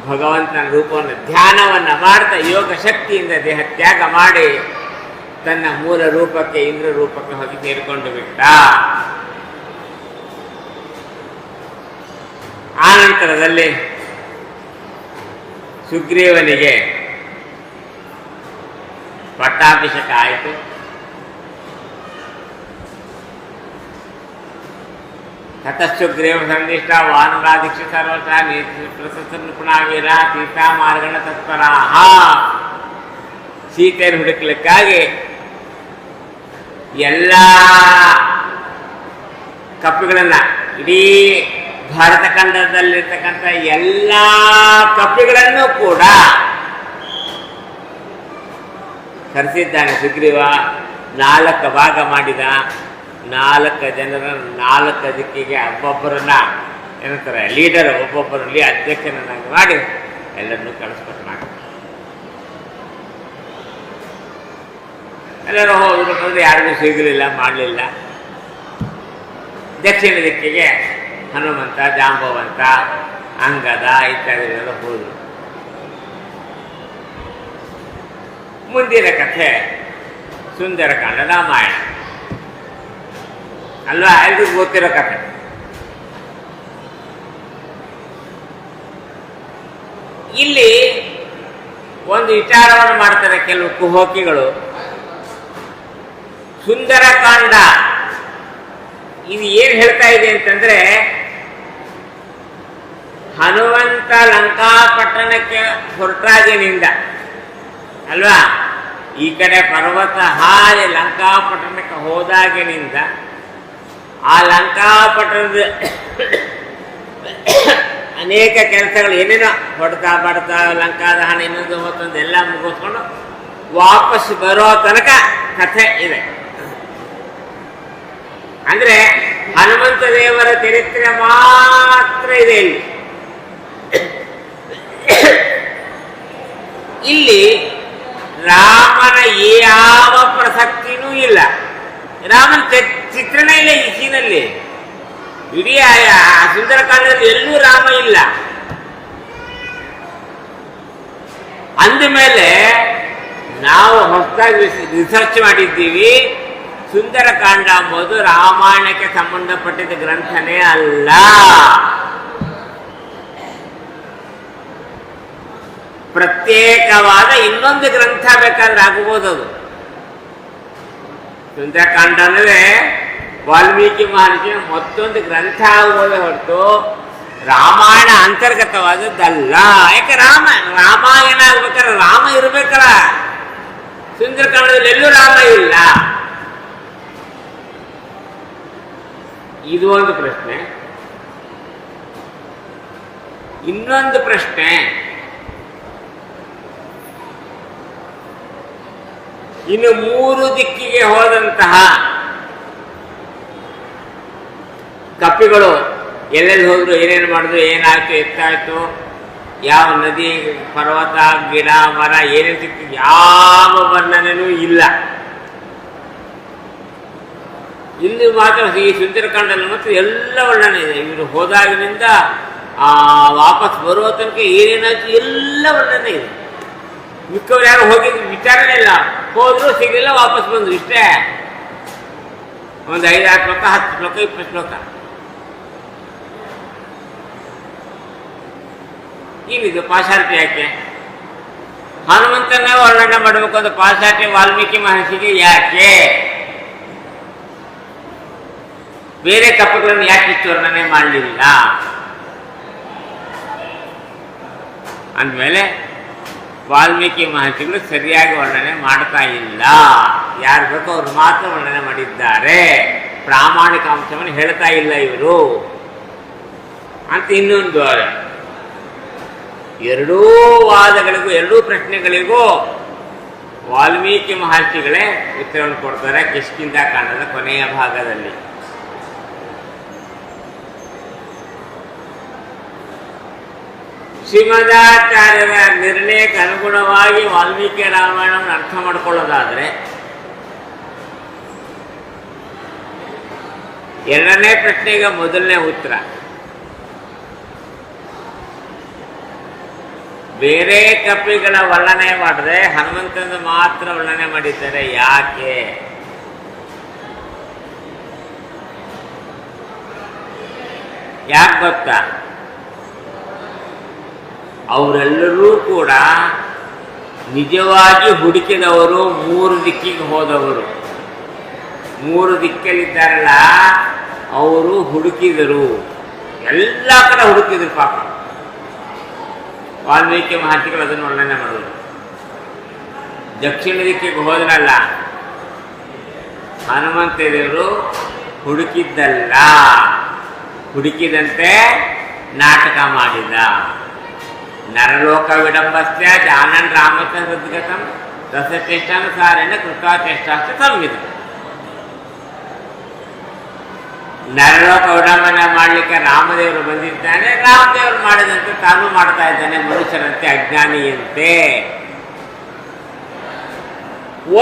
ಭಗವಂತನ ರೂಪವನ್ನು ಧ್ಯಾನವನ್ನು ಮಾಡ್ತಾ ಯೋಗ ಶಕ್ತಿಯಿಂದ ದೇಹ ತ್ಯಾಗ ಮಾಡಿ ತನ್ನ ಮೂಲ ರೂಪಕ್ಕೆ ಇಂದ್ರ ರೂಪಕ್ಕೆ ಹೋಗಿ ಸೇರಿಕೊಂಡು ಬಿಟ್ಟ. ಆನಂತರದಲ್ಲಿ ಸುಗ್ರೀವನಿಗೆ ಪಟ್ಟಾಭಿಷೇಕ ಆಯಿತು. ತತಃಸುಗ್ರೀವ ಸಂದಿಷ್ಟ ವಾನರಾಧೀಕ್ಷ ಸರ್ವತ ನಿಪುಣಾವೀರ ತೀರ್ಥಾ ಮಾರ್ಗಣ ತತ್ಪರಾಹ. ಸೀತೆಯನ್ನು ಹುಡುಕಲಿಕ್ಕಾಗಿ ಎಲ್ಲ ಕಪಿಗಳನ್ನ, ಇಡೀ ಭಾರತ ಖಂಡದಲ್ಲಿರ್ತಕ್ಕಂಥ ಎಲ್ಲ ಕಪಿಗಳನ್ನು ಕೂಡ ಕರೆಸಿದ್ದಾನೆ ಸುಗ್ರೀವ. 4 ಭಾಗ ಮಾಡಿದ. 4 ಜನರ 4 ದಿಕ್ಕಿಗೆ ಒಬ್ಬೊಬ್ಬರನ್ನ ಏನಂತಾರೆ ಲೀಡರ್, ಒಬ್ಬೊಬ್ಬರಲ್ಲಿ ಅಧ್ಯಕ್ಷನನ್ನಾಗಿ ಮಾಡಿ ಎಲ್ಲರನ್ನೂ ಕಳಿಸ್ಕೊಟ್ಟು ಮಾಡಿ ಎಲ್ಲರೂ ಹೋಗ್ಬೇಕಂದ್ರೆ ಯಾರಿಗೂ ಸಿಗಲಿಲ್ಲ, ಮಾಡಲಿಲ್ಲ. ದಕ್ಷಿಣ ದಿಕ್ಕಿಗೆ ಹನುಮಂತ, ಜಾಂಬವಂತ, ಅಂಗದ ಇತ್ಯಾದಿಗಳೆಲ್ಲ ಹೋದರು. ಮುಂದಿನ ಕಥೆ ಸುಂದರಕಾಂಡ, ರಾಮಾಯಣ ಅಲ್ವಾ? ಎಲ್ರಿಗೂ ಗೊತ್ತಿರೋ ಕಥೆ. ಇಲ್ಲಿ ಒಂದು ವಿಚಾರವನ್ನು ಮಾಡ್ತಾರೆ ಕೆಲವು ಕುಹೋಕಿಗಳು. ಸುಂದರಕಾಂಡ ಇದು ಏನು ಹೇಳ್ತಾ ಇದೆ ಅಂತಂದ್ರೆ, ಹನುಮಂತ ಲಂಕಾಪಟ್ಟಣಕ್ಕೆ ಹೊರಟಾಗಿನಿಂದ ಅಲ್ವಾ, ಈ ಕಡೆ ಪರ್ವತ ಹಾರಿ ಲಂಕಾಪಟ್ಟಣಕ್ಕೆ ಹೋದಾಗಿನಿಂದ ಆ ಲಂಕಾಪಟ್ಟಣದ ಅನೇಕ ಕೆಲಸಗಳು ಏನೇನೋ ಹೊಡ್ತಾ ಬಡ್ತಾ ಲಂಕಾದಹನ ಇನ್ನೊಂದು ಮತ್ತೊಂದು ಎಲ್ಲ ಮುಗಿಸ್ಕೊಂಡು ವಾಪಸ್ ಬರೋ ತನಕ ಕಥೆ ಇದೆ. ಅಂದ್ರೆ ಹನುಮಂತ ದೇವರ ಚರಿತ್ರೆ ಮಾತ್ರ ಇದೆ ಇಲ್ಲಿ. ಇಲ್ಲಿ ರಾಮನ ಯಾವ ಪ್ರಸಕ್ತಿನೂ ಇಲ್ಲ, ರಾಮನ ಚಿತ್ರಣ ಇಲ್ಲ ಈ ಸೀನಲ್ಲಿ. ಇಡೀ ಸುಂದರಕಾಂಡದಲ್ಲಿ ಎಲ್ಲೂ ರಾಮ ಇಲ್ಲ. ಅಂದಮೇಲೆ ನಾವು ಹೊಸದಾಗಿ ರಿಸರ್ಚ್ ಮಾಡಿದ್ದೀವಿ, ಸುಂದರಕಾಂಡ ಎಂಬುದು ರಾಮಾಯಣಕ್ಕೆ ಸಂಬಂಧಪಟ್ಟಿದ್ದ ಗ್ರಂಥನೇ ಅಲ್ಲ. ಪ್ರತ್ಯೇಕವಾದ ಇನ್ನೊಂದು ಗ್ರಂಥ ಬೇಕಾದ್ರೆ ಆಗಬಹುದು. ಅದು ಸುಂದರಕಾಂಡ ಅಂದರೆ ವಾಲ್ಮೀಕಿ ಮಹರ್ಷಿಯ ಮತ್ತೊಂದು ಗ್ರಂಥ ಆಗುವುದೇ ಹೊರತು ರಾಮಾಯಣ ಅಂತರ್ಗತವಾದದ್ದಲ್ಲ. ಯಾಕೆ ರಾಮಾಯಣ ಆಗ್ಬೇಕಾದ್ರೆ ರಾಮ ಇರ್ಬೇಕಲ್ಲ. ಸುಂದರಕಾಂಡದಲ್ಲಿ ಎಲ್ಲೂ ರಾಮ ಇಲ್ಲ. ಇದು ಒಂದು ಪ್ರಶ್ನೆ. ಇನ್ನೊಂದು ಪ್ರಶ್ನೆ, ಇನ್ನು 3 ದಿಕ್ಕಿಗೆ ಹೋದಂತಹ ಕಪಿಗಳು ಎಲ್ಲೆಲ್ಲಿ ಹೋದ್ರು, ಏನೇನು ಮಾಡಿದ್ರು, ಏನಾಯ್ತು, ಎತ್ತಾಯ್ತು, ಯಾವ ನದಿ, ಪರ್ವತ, ಗಿಡ, ಮರ ಏನೇನು ಸಿಗ್ತದೆ ಯಾವ ವರ್ಣನೆಯೂ ಇಲ್ಲ. ಇಲ್ಲಿ ಮಾತ್ರ ಈ ಸುಂದರಕಾಂಡಲ್ಲಿ ಮಾತ್ರ ಎಲ್ಲ ವರ್ಣನೆ ಇದೆ. ಇವರು ಹೋದಾಗಿನಿಂದ ವಾಪಸ್ ಬರುವ ತನಕ ಏನೇನಾಯ್ತು ಎಲ್ಲ ವರ್ಣನೆ ಇದೆ. ಮಿಕ್ಕವ್ರು ಯಾರು ಹೋಗಿದ್ದು ವಿಚಾರಣೆ ಇಲ್ಲ, ಹೋದ್ರು ಸಿಗಲಿಲ್ಲ, ವಾಪಸ್ ಬಂದ್ರು, ಇಷ್ಟೇ. ಒಂದು 5-6 ಶ್ಲೋಕ, 10 ಶ್ಲೋಕ, 20 ಶ್ಲೋಕ. ಏನಿದು ಪಾಶಾಲ್ಟಿ ಯಾಕೆ? ಹನುಮಂತನ ವರ್ಣನೆ ಮಾಡಬೇಕು ಅಂತ ಪಾಶಾಲ್ಟಿ ವಾಲ್ಮೀಕಿ ಮಹರ್ಷಿಗೆ ಯಾಕೆ? ಬೇರೆ ಕಪ್ಪೆಗಳನ್ನು ಯಾಕೆ ಇಷ್ಟು ವರ್ಣನೆ ಮಾಡಲಿಲ್ಲ ಅಂದಮೇಲೆ ವಾಲ್ಮೀಕಿ ಮಹರ್ಷಿಗಳು ಸರಿಯಾಗಿ ವರ್ಣನೆ ಮಾಡ್ತಾ ಇಲ್ಲ. ಯಾರು ಬೇಕೋ ಅವ್ರು ಮಾತ್ರ ವರ್ಣನೆ ಮಾಡಿದ್ದಾರೆ, ಪ್ರಾಮಾಣಿಕ ಅಂಶವನ್ನು ಹೇಳ್ತಾ ಇಲ್ಲ ಇವರು ಅಂತ ಇನ್ನೊಂದು. ಎರಡೂ ವಾದಗಳಿಗೂ, ಎರಡೂ ಪ್ರಶ್ನೆಗಳಿಗೂ ವಾಲ್ಮೀಕಿ ಮಹರ್ಷಿಗಳೇ ಉತ್ತರವನ್ನು ಕೊಡ್ತಾರೆ ಕಿಷ್ಕಿಂಧ ಕಾಂಡದ ಕೊನೆಯ ಭಾಗದಲ್ಲಿ. ಶ್ರೀಮದಾಚಾರ್ಯರ ನಿರ್ಣಯಕ್ಕೆ ಅನುಗುಣವಾಗಿ ವಾಲ್ಮೀಕಿ ರಾಮಾಯಣವನ್ನು ಅರ್ಥ ಮಾಡಿಕೊಳ್ಳೋದಾದರೆ ಎರಡನೇ ಪ್ರಶ್ನೆಗೆ ಮೊದಲನೇ ಉತ್ತರ. ಬೇರೆ ಕಪಿಗಳ ವರ್ಣನೆ ಮಾಡಿದ್ರೆ ಹನುಮಂತನ ಮಾತ್ರ ವರ್ಣನೆ ಮಾಡಿದ್ದಾರೆ. ಯಾಕೆ? ಯಾಕೆ ಗೊತ್ತಾ? ಅವರೆಲ್ಲರೂ ಕೂಡ ನಿಜವಾಗಿ ಹುಡುಕಿದವರು, 3 ದಿಕ್ಕಿಗೆ ಹೋದವರು. 3 ದಿಕ್ಕಲ್ಲಿದ್ದಾರಲ್ಲ ಅವರು ಹುಡುಕಿದರು, ಎಲ್ಲ ಕಡೆ ಹುಡುಕಿದ್ರು ಪಾಪ. ವಾಲ್ಮೀಕಿ ಮಹರ್ಷಿಗಳು ಅದನ್ನು ವರ್ಣನೆ ಮಾಡೋದು. ದಕ್ಷಿಣ ದಿಕ್ಕಿಗೆ ಹೋದ್ರಲ್ಲ ಹನುಮಂತ ದೇವರು ಹುಡುಕಿದ್ದಲ್ಲ, ಹುಡುಕಿದಂತೆ ನಾಟಕ ಮಾಡಿದ. ನರಲೋಕ ವಿಡಂಬಸ್ಯ ಜಾನನ್ ರಾಮಚಂದ್ರ ಹೃದ್ಗತಂ ರಸಚೇಷ್ಟಾನುಸಾರೇಣ ಕೃತಾಚೇಷ್ಟಾಸ್ತ ಸಂವಿಧ. ನರಲೋಕ ವಿಡಂಬನೆ ಮಾಡಲಿಕ್ಕೆ ರಾಮದೇವರು ಬಂದಿದ್ದಾನೆ, ರಾಮದೇವರು ಮಾಡಿದಂತೆ ತಾನು ಮಾಡ್ತಾ ಇದ್ದಾನೆ, ಮನುಷ್ಯರಂತೆ ಅಜ್ಞಾನಿಯಂತೆ.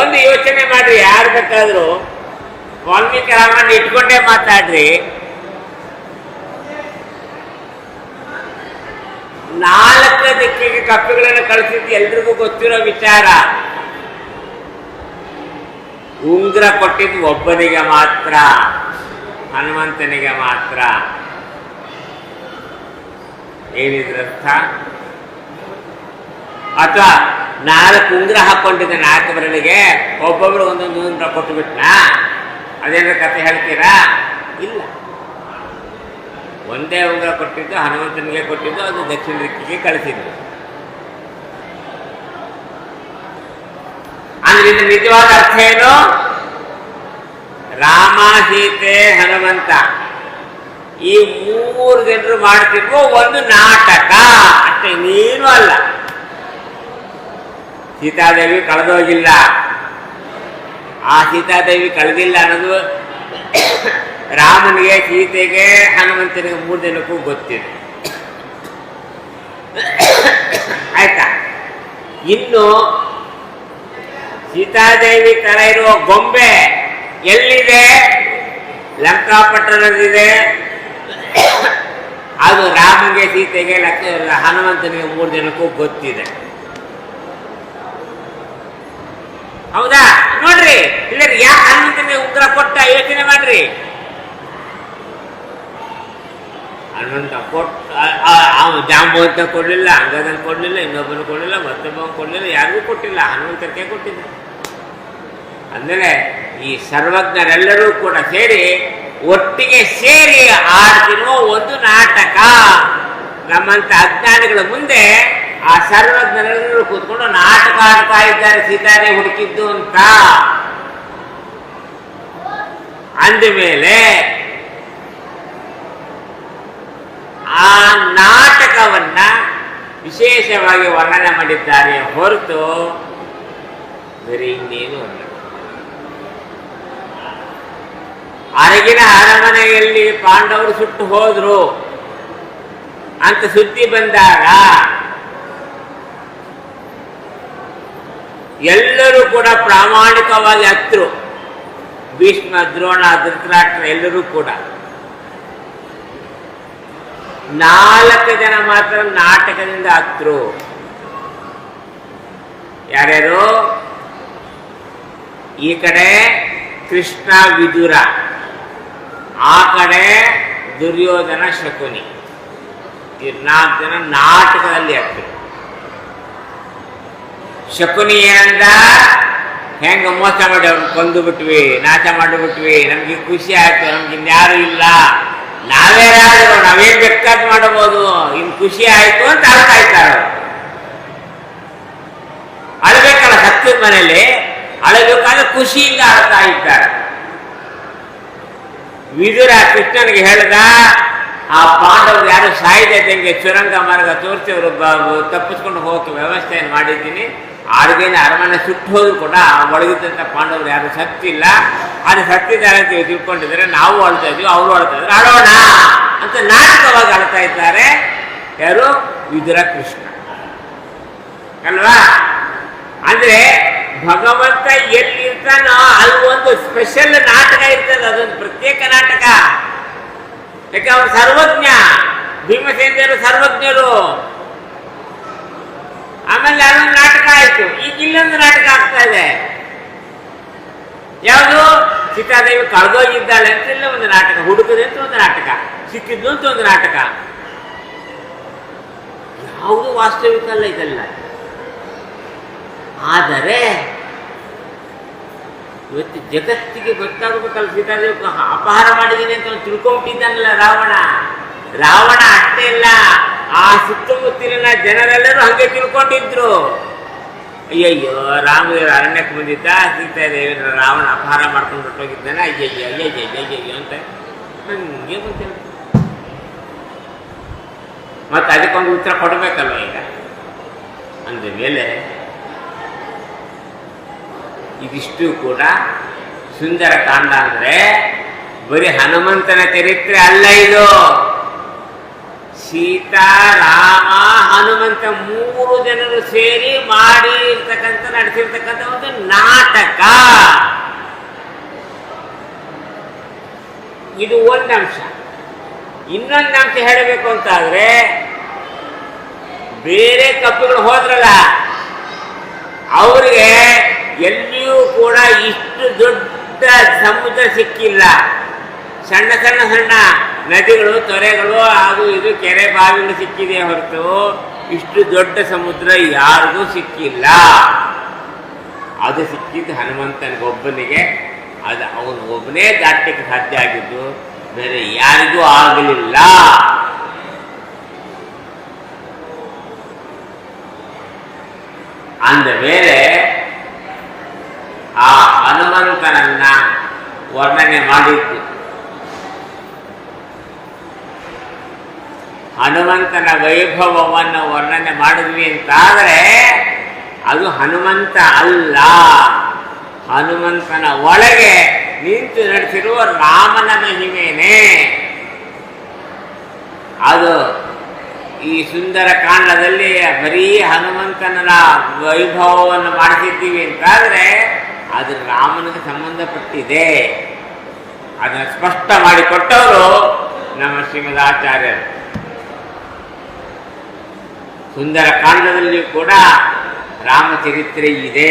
ಒಂದು ಯೋಚನೆ ಮಾಡ್ರಿ, ಯಾರು ಬೇಕಾದ್ರೂ ವಾಲ್ಮೀಕಿ ರಾಮಾಯಣ ಇಟ್ಕೊಂಡೇ ಮಾತಾಡ್ರಿ. 4 ದಿಕ್ಕಿಗೆ ಕಪ್ಪೆಗಳನ್ನು ಕಳಿಸಿದ್ದು ಎಲ್ರಿಗೂ ಗೊತ್ತಿರೋ ವಿಚಾರ. ಉಂಗುರ ಕೊಟ್ಟಿದ್ದು ಒಬ್ಬನಿಗೆ ಮಾತ್ರ, ಹನುಮಂತನಿಗೆ ಮಾತ್ರ. ಏನಿದ್ರರ್ಥ? ಅಥವಾ 4 ಉಂಗುರ ಹಾಕೊಂಡಿದ್ದೆ 4 ಬರಲಿಗೆ, ಒಬ್ಬೊಬ್ರು ಒಂದೊಂದು ಉಂಗುರ ಕೊಟ್ಟು ಬಿಟ್ನಾ? ಅದೇನಾದ್ರು ಕಥೆ ಹೇಳ್ತೀರಾ? ಇಲ್ಲ. ಒಂದೇ ಉಂಗುರ ಕೊಟ್ಟಿದ್ದು, ಹನುಮಂತನಿಗೆ ಕೊಟ್ಟಿದ್ದು, ಅದು ದಕ್ಷಿಣ ದಿಕ್ಕಿಗೆ ಕಳಿಸಿದ್ದು. ಅಂದ್ರೆ ಇದು ನಿಜವಾದ ಅರ್ಥ ಏನು? ರಾಮ, ಸೀತೆ, ಹನುಮಂತ ಈ 3 ಜನರು ಮಾಡ್ತಿರುವ ಒಂದು ನಾಟಕ ಅಷ್ಟೇ, ಇನ್ನೇನು ಅಲ್ಲ. ಸೀತಾದೇವಿ ಕಳೆದೋಗಿಲ್ಲ. ಆ ಸೀತಾದೇವಿ ಕಳೆದಿಲ್ಲ ಅನ್ನೋದು ರಾಮನಿಗೆ, ಸೀತೆಗೆ, ಹನುಮಂತನಿಗೆ 3 ಜನಕ್ಕೂ ಗೊತ್ತಿದೆ. ಆಯ್ತಾ? ಇನ್ನು ಸೀತಾದೇವಿ ತರ ಇರುವ ಗೊಂಬೆ ಎಲ್ಲಿದೆ? ಲಂಕಾಪಟ್ಟಣದಿದೆ. ಅದು ರಾಮನಿಗೆ, ಸೀತೆಗೆ, ಹನುಮಂತನಿಗೆ 3 ಜನಕ್ಕೂ ಗೊತ್ತಿದೆ. ಹೌದಾ? ನೋಡ್ರಿ, ಇಲ್ಲ ಯಾಕೆ ಹನುಮಂತನಿಗೆ ಉತ್ತರ ಕೊಟ್ಟ ಯೋಚನೆ ಮಾಡ್ರಿ. ಹನುಮಂತ ಕೊಟ್ಟ, ಜಾಂಬವಂತ ಕೊಡ್ಲಿಲ್ಲ, ಅಂಗದನ್ ಕೊಡ್ಲಿಲ್ಲ, ಇನ್ನೊಬ್ಬನು ಕೊಡ್ಲಿಲ್ಲ, ಮತ್ತೊಬ್ಬ ಕೊಡ್ಲಿಲ್ಲ, ಯಾರಿಗೂ ಕೊಟ್ಟಿಲ್ಲ, ಹನುಮಂತಕ್ಕೆ ಕೊಟ್ಟಿದ್ದ. ಅಂದ್ರೆ ಈ ಸರ್ವಜ್ಞರೆಲ್ಲರೂ ಕೂಡ ಸೇರಿ ಒಟ್ಟಿಗೆ ಸೇರಿ ಆಡ್ತಿರುವ ಒಂದು ನಾಟಕ. ನಮ್ಮಂತ ಅಜ್ಞಾನಿಗಳ ಮುಂದೆ ಆ ಸರ್ವಜ್ಞರೆಲ್ಲರೂ ಕೂತ್ಕೊಂಡು ನಾಟಕ ಆಡ್ತಾ ಇದ್ದಾರೆ, ಸೀತಾನೇ ಹುಡುಕಿದ್ದು ಅಂತ. ಅಂದಮೇಲೆ ಆ ನಾಟಕವನ್ನ ವಿಶೇಷವಾಗಿ ವರ್ಣನೆ ಮಾಡಿದ್ದಾರೆ ಹೊರತು ಬೇರೆ ಇನ್ನೇನು ಅಲ್ಲ. ಅರಗಿನ ಅರಮನೆಯಲ್ಲಿ ಪಾಂಡವರು ಸುಟ್ಟು ಹೋದ್ರು ಅಂತ ಸುದ್ದಿ ಬಂದಾಗ ಎಲ್ಲರೂ ಕೂಡ ಪ್ರಾಮಾಣಿಕವಾಗಿ ಹತ್ತರು. ಭೀಷ್ಮ, ದ್ರೋಣ, ಧೃತರಾಷ್ಟ್ರ ಎಲ್ಲರೂ ಕೂಡ. 4 ಜನ ಮಾತ್ರ ನಾಟಕದಿಂದ ಹತ್ತರು. ಯಾರ್ಯಾರು? ಈ ಕಡೆ ಕೃಷ್ಣ, ವಿದುರ, ಆ ಕಡೆ ದುರ್ಯೋಧನ, ಶಕುನಿ. ಈ 4 ಜನ ನಾಟಕದಲ್ಲಿ ಹತ್ತರು. ಶಕುನಿ ಏನಂದ? ಹೆಂಗ ಮೋಸ ಮಾಡಿ ಅವ್ರನ್ನ ಕೊಂದು ಬಿಟ್ವಿ, ನಾಶ ಮಾಡಿಬಿಟ್ವಿ, ನಮ್ಗೆ ಖುಷಿ ಆಯ್ತು, ನಮ್ಗೆ ಇನ್ಯಾರು ಇಲ್ಲ, ನಾವೇ ರಾಜರು, ನಾವೇನ್ ಬೇಕಾದ್ ಮಾಡಬಹುದು, ಇನ್ ಖುಷಿ ಆಯ್ತು ಅಂತ ಅಳ್ತಾ ಇದ್ದಾರೆ. ಅಳಬೇಕಲ್ಲ, ಸತ್ಯದ ಮನೆಯಲ್ಲಿ ಅಳಬೇಕಾದ್ರೆ ಖುಷಿಯಿಂದ ಅಳ್ತಾ ಇದ್ದಾರೆ. ವಿದುರ ಕೃಷ್ಣನಿಗೆ ಹೇಳ್ದ, ಆ ಪಾಂಡವರು ಯಾರು ಸಾಯ್ದಂಗೆ ಚುರಂಗ ಮಾರ್ಗ ತೋರಿಸಿದ್ರು, ತಪ್ಪಿಸ್ಕೊಂಡು ಹೋಗಕ್ಕೆ ವ್ಯವಸ್ಥೆಯನ್ನು ಮಾಡಿದ್ದೀನಿ. ಆರ್ಗೇನೆ ಅರಮನೆ ಸುಟ್ಟು ಹೋದ್ರು ಕೂಡ ಒಳಗಿದ್ದಂಥ ಪಾಂಡವರು ಯಾರು ಸತ್ತಿಲ್ಲ. ಅದು ಸತ್ತಿದ್ದಾರೆ ಅಂತ ತಿಳ್ಕೊಂಡಿದ್ರೆ ನಾವು ಅಳ್ತಾ ಇದ್ವಿ, ಅವರು ಅಳ್ತಾ ಇದ್ರು, ಅಳೋಣ ಅಂತ ನಾಟಕವಾಗಿ ಅಳ್ತಾ ಇದ್ದಾರೆ. ಯಾರು? ವಿದುರ, ಕೃಷ್ಣ ಅಲ್ವಾ? ಅಂದ್ರೆ ಭಗವಂತ ಎಲ್ಲಿರ್ತಾನೋ ಅಲ್ಲಿ ಒಂದು ಸ್ಪೆಷಲ್ ನಾಟಕ ಇರ್ತದೆ, ಅದೊಂದು ಪ್ರತ್ಯೇಕ ನಾಟಕ. ಯಾಕೆ ಅವರು ಸರ್ವಜ್ಞ, ಭೀಮಸೇನರು ಸರ್ವಜ್ಞರು. ಆಮೇಲೆ ಅಲ್ಲೊಂದು ನಾಟಕ ಆಯ್ತು, ಈಗ ಇಲ್ಲೊಂದು ನಾಟಕ ಆಗ್ತಾ ಇದೆ. ಯಾವುದು? ಸೀತಾದೇವಿ ಕಳೆದೋಗಿದ್ದಾಳೆ ಅಂತ ಇಲ್ಲ ಒಂದು ನಾಟಕ, ಹುಡುಕದೆ ಅಂತ ಒಂದು ನಾಟಕ, ಸಿಕ್ಕಿದ್ದು ಅಂತ ಒಂದು ನಾಟಕ. ಯಾವುದು ವಾಸ್ತವಿಕ ಅಲ್ಲ ಇದೆಲ್ಲ. ಆದರೆ ಇವತ್ತು ಜಗತ್ತಿಗೆ ಗೊತ್ತಾಗಬೇಕಲ್ಲ, ಸೀತಾದೇವಿ ಅಪಹಾರ ಮಾಡಿದ್ದೀನಿ ಅಂತ ತಿಳ್ಕೊಂಬಿಟ್ಟಿದ್ದಾನಲ್ಲ ರಾವಣ. ರಾವಣ ಅಷ್ಟೇ ಇಲ್ಲ, ಆ ಸುತ್ತಮುತ್ತಲಿನ ಜನರೆಲ್ಲರೂ ಹಂಗೆ ತಿಳ್ಕೊಂಡಿದ್ರು. ಅಯ್ಯಯ್ಯೋ, ರಾಮದೇವ್ರ ಅರಣ್ಯಕ್ಕೆ ಬಂದಿದ್ದ, ಸೀತಾದೇವಿ ರಾವಣ ಅಪಹಾರ ಮಾಡ್ಕೊಂಡು ಹೊರಟೋಗಿದ್ದಾನೆ, ಅಯ್ಯಯ್ಯೋ ಅಯ್ಯಯ್ಯೋ ಅಯ್ಯಯ್ಯೋ ಅಂತ ಹಂಗೆ ಗೊತ್ತಿಲ್ಲ. ಮತ್ತೆ ಅದಕ್ಕೊಂದು ಉತ್ತರ ಕೊಡಬೇಕಲ್ವ ಈಗ. ಅಂದ ಮೇಲೆ ಇದಿಷ್ಟು ಕೂಡ ಸುಂದರ ಕಾಂಡ. ಅಂದ್ರೆ ಬರೀ ಹನುಮಂತನ ಚರಿತ್ರೆ ಅಲ್ಲ ಇದು. ಸೀತಾ, ರಾಮ, ಹನುಮಂತ 3 ಜನರು ಸೇರಿ ಮಾಡಿ ಇರ್ತಕ್ಕಂಥ, ನಡೆಸಿರ್ತಕ್ಕಂಥ ಒಂದು ನಾಟಕ. ಇದು ಒಂದು ಅಂಶ. ಇನ್ನೊಂದು ಅಂಶ ಹೇಳಬೇಕು ಅಂತಾದ್ರೆ, ಬೇರೆ ಕಪಿಗಳು ಹೋದ್ರಲ್ಲ, ಅವರಿಗೆ ಎಲ್ಲಿಯೂ ಕೂಡ ಇಷ್ಟು ದೊಡ್ಡ ಸಮುದ್ರ ಸಿಕ್ಕಿಲ್ಲ. ಸಣ್ಣ ಸಣ್ಣ ಸಣ್ಣ ನದಿಗಳು, ತೊರೆಗಳು, ಅದು ಇದು ಕೆರೆ ಬಾವಿಗಳು ಸಿಕ್ಕಿದೆ ಹೊರತು ಇಷ್ಟು ದೊಡ್ಡ ಸಮುದ್ರ ಯಾರಿಗೂ ಸಿಕ್ಕಿಲ್ಲ. ಅದು ಸಿಕ್ಕಿದ್ದು ಹನುಮಂತನಿಗೊಬ್ಬನಿಗೆ. ಅದು ಅವನು ಒಬ್ಬನೇ ದಾಟಕ್ಕೆ ಸಾಧ್ಯ ಆಗಿದ್ದು, ಬೇರೆ ಯಾರಿಗೂ ಆಗಲಿಲ್ಲ. ಅಂದ ಮೇಲೆ ಆ ಹನುಮಂತನನ್ನ ವರ್ಣನೆ ಮಾಡಿದ್ದು, ಹನುಮಂತನ ವೈಭವವನ್ನು ವರ್ಣನೆ ಮಾಡಿದ್ವಿ ಅಂತಾದರೆ ಅದು ಹನುಮಂತ ಅಲ್ಲ, ಹನುಮಂತನ ಒಳಗೆ ನಿಂತು ನಡೆಸಿರುವ ರಾಮನ ಮಹಿಮೇನೆ. ಅದು ಈ ಸುಂದರ ಕಾಂಡದಲ್ಲಿ ಬರೀ ಹನುಮಂತನ ವೈಭವವನ್ನು ಮಾಡಿಸಿದ್ದೀವಿ ಅಂತಾದರೆ ಅದು ರಾಮನಿಗೆ ಸಂಬಂಧಪಟ್ಟಿದೆ. ಅದನ್ನು ಸ್ಪಷ್ಟ ಮಾಡಿಕೊಟ್ಟವರು ನಮ್ಮ ಶ್ರೀಮದಾಚಾರ್ಯರು. ಸುಂದರ ಕಾಂಡದಲ್ಲಿಯೂ ಕೂಡ ರಾಮಚರಿತ್ರೆ ಇದೆ,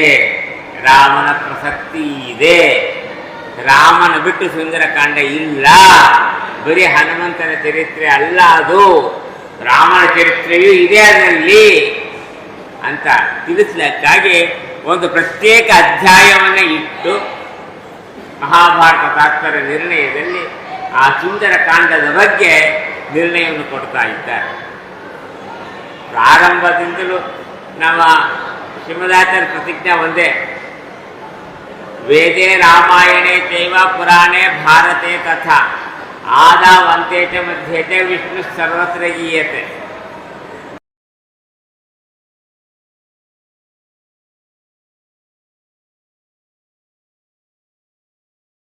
ರಾಮನ ಪ್ರಸಕ್ತಿ ಇದೆ. ರಾಮನ ಬಿಟ್ಟು ಸುಂದರ ಕಾಂಡ ಇಲ್ಲ. ಬರೀ ಹನುಮಂತನ ಚರಿತ್ರೆ ಅಲ್ಲ, ಅದು ರಾಮನ ಚರಿತ್ರೆಯೂ ಇದೆ ಅದರಲ್ಲಿ ಅಂತ ತಿಳಿಸ್ಲಿಕ್ಕಾಗಿ ಒಂದು ಪ್ರತ್ಯೇಕ ಅಧ್ಯಾಯವನ್ನು ಇಟ್ಟು ಮಹಾಭಾರತ ತಾತ್ಪರ್ಯ ನಿರ್ಣಯದಲ್ಲಿ ಆ ಸುಂದರ ಕಾಂಡದ ಬಗ್ಗೆ ನಿರ್ಣಯವನ್ನು ಕೊಡ್ತಾ ಇದ್ದಾರೆ. ಪ್ರಾರಂಭದಿಂದಲೂ ನಮ್ಮ ಶ್ರೀಮದಾಚಾರ್ಯ ಪ್ರತಿಜ್ಞಾ ಒಂದೇ, ವೇದೇ ರಾಮಾಯಣೇ ಚೈವ ಪುರಾಣೇ ಭಾರತೆ ತಥಾ ಆದಾವಂತೆ ಚ ಮಧ್ಯೆ ಚ ವಿಷ್ಣು ಸರ್ವತ್ರ ಗೀಯತೆ.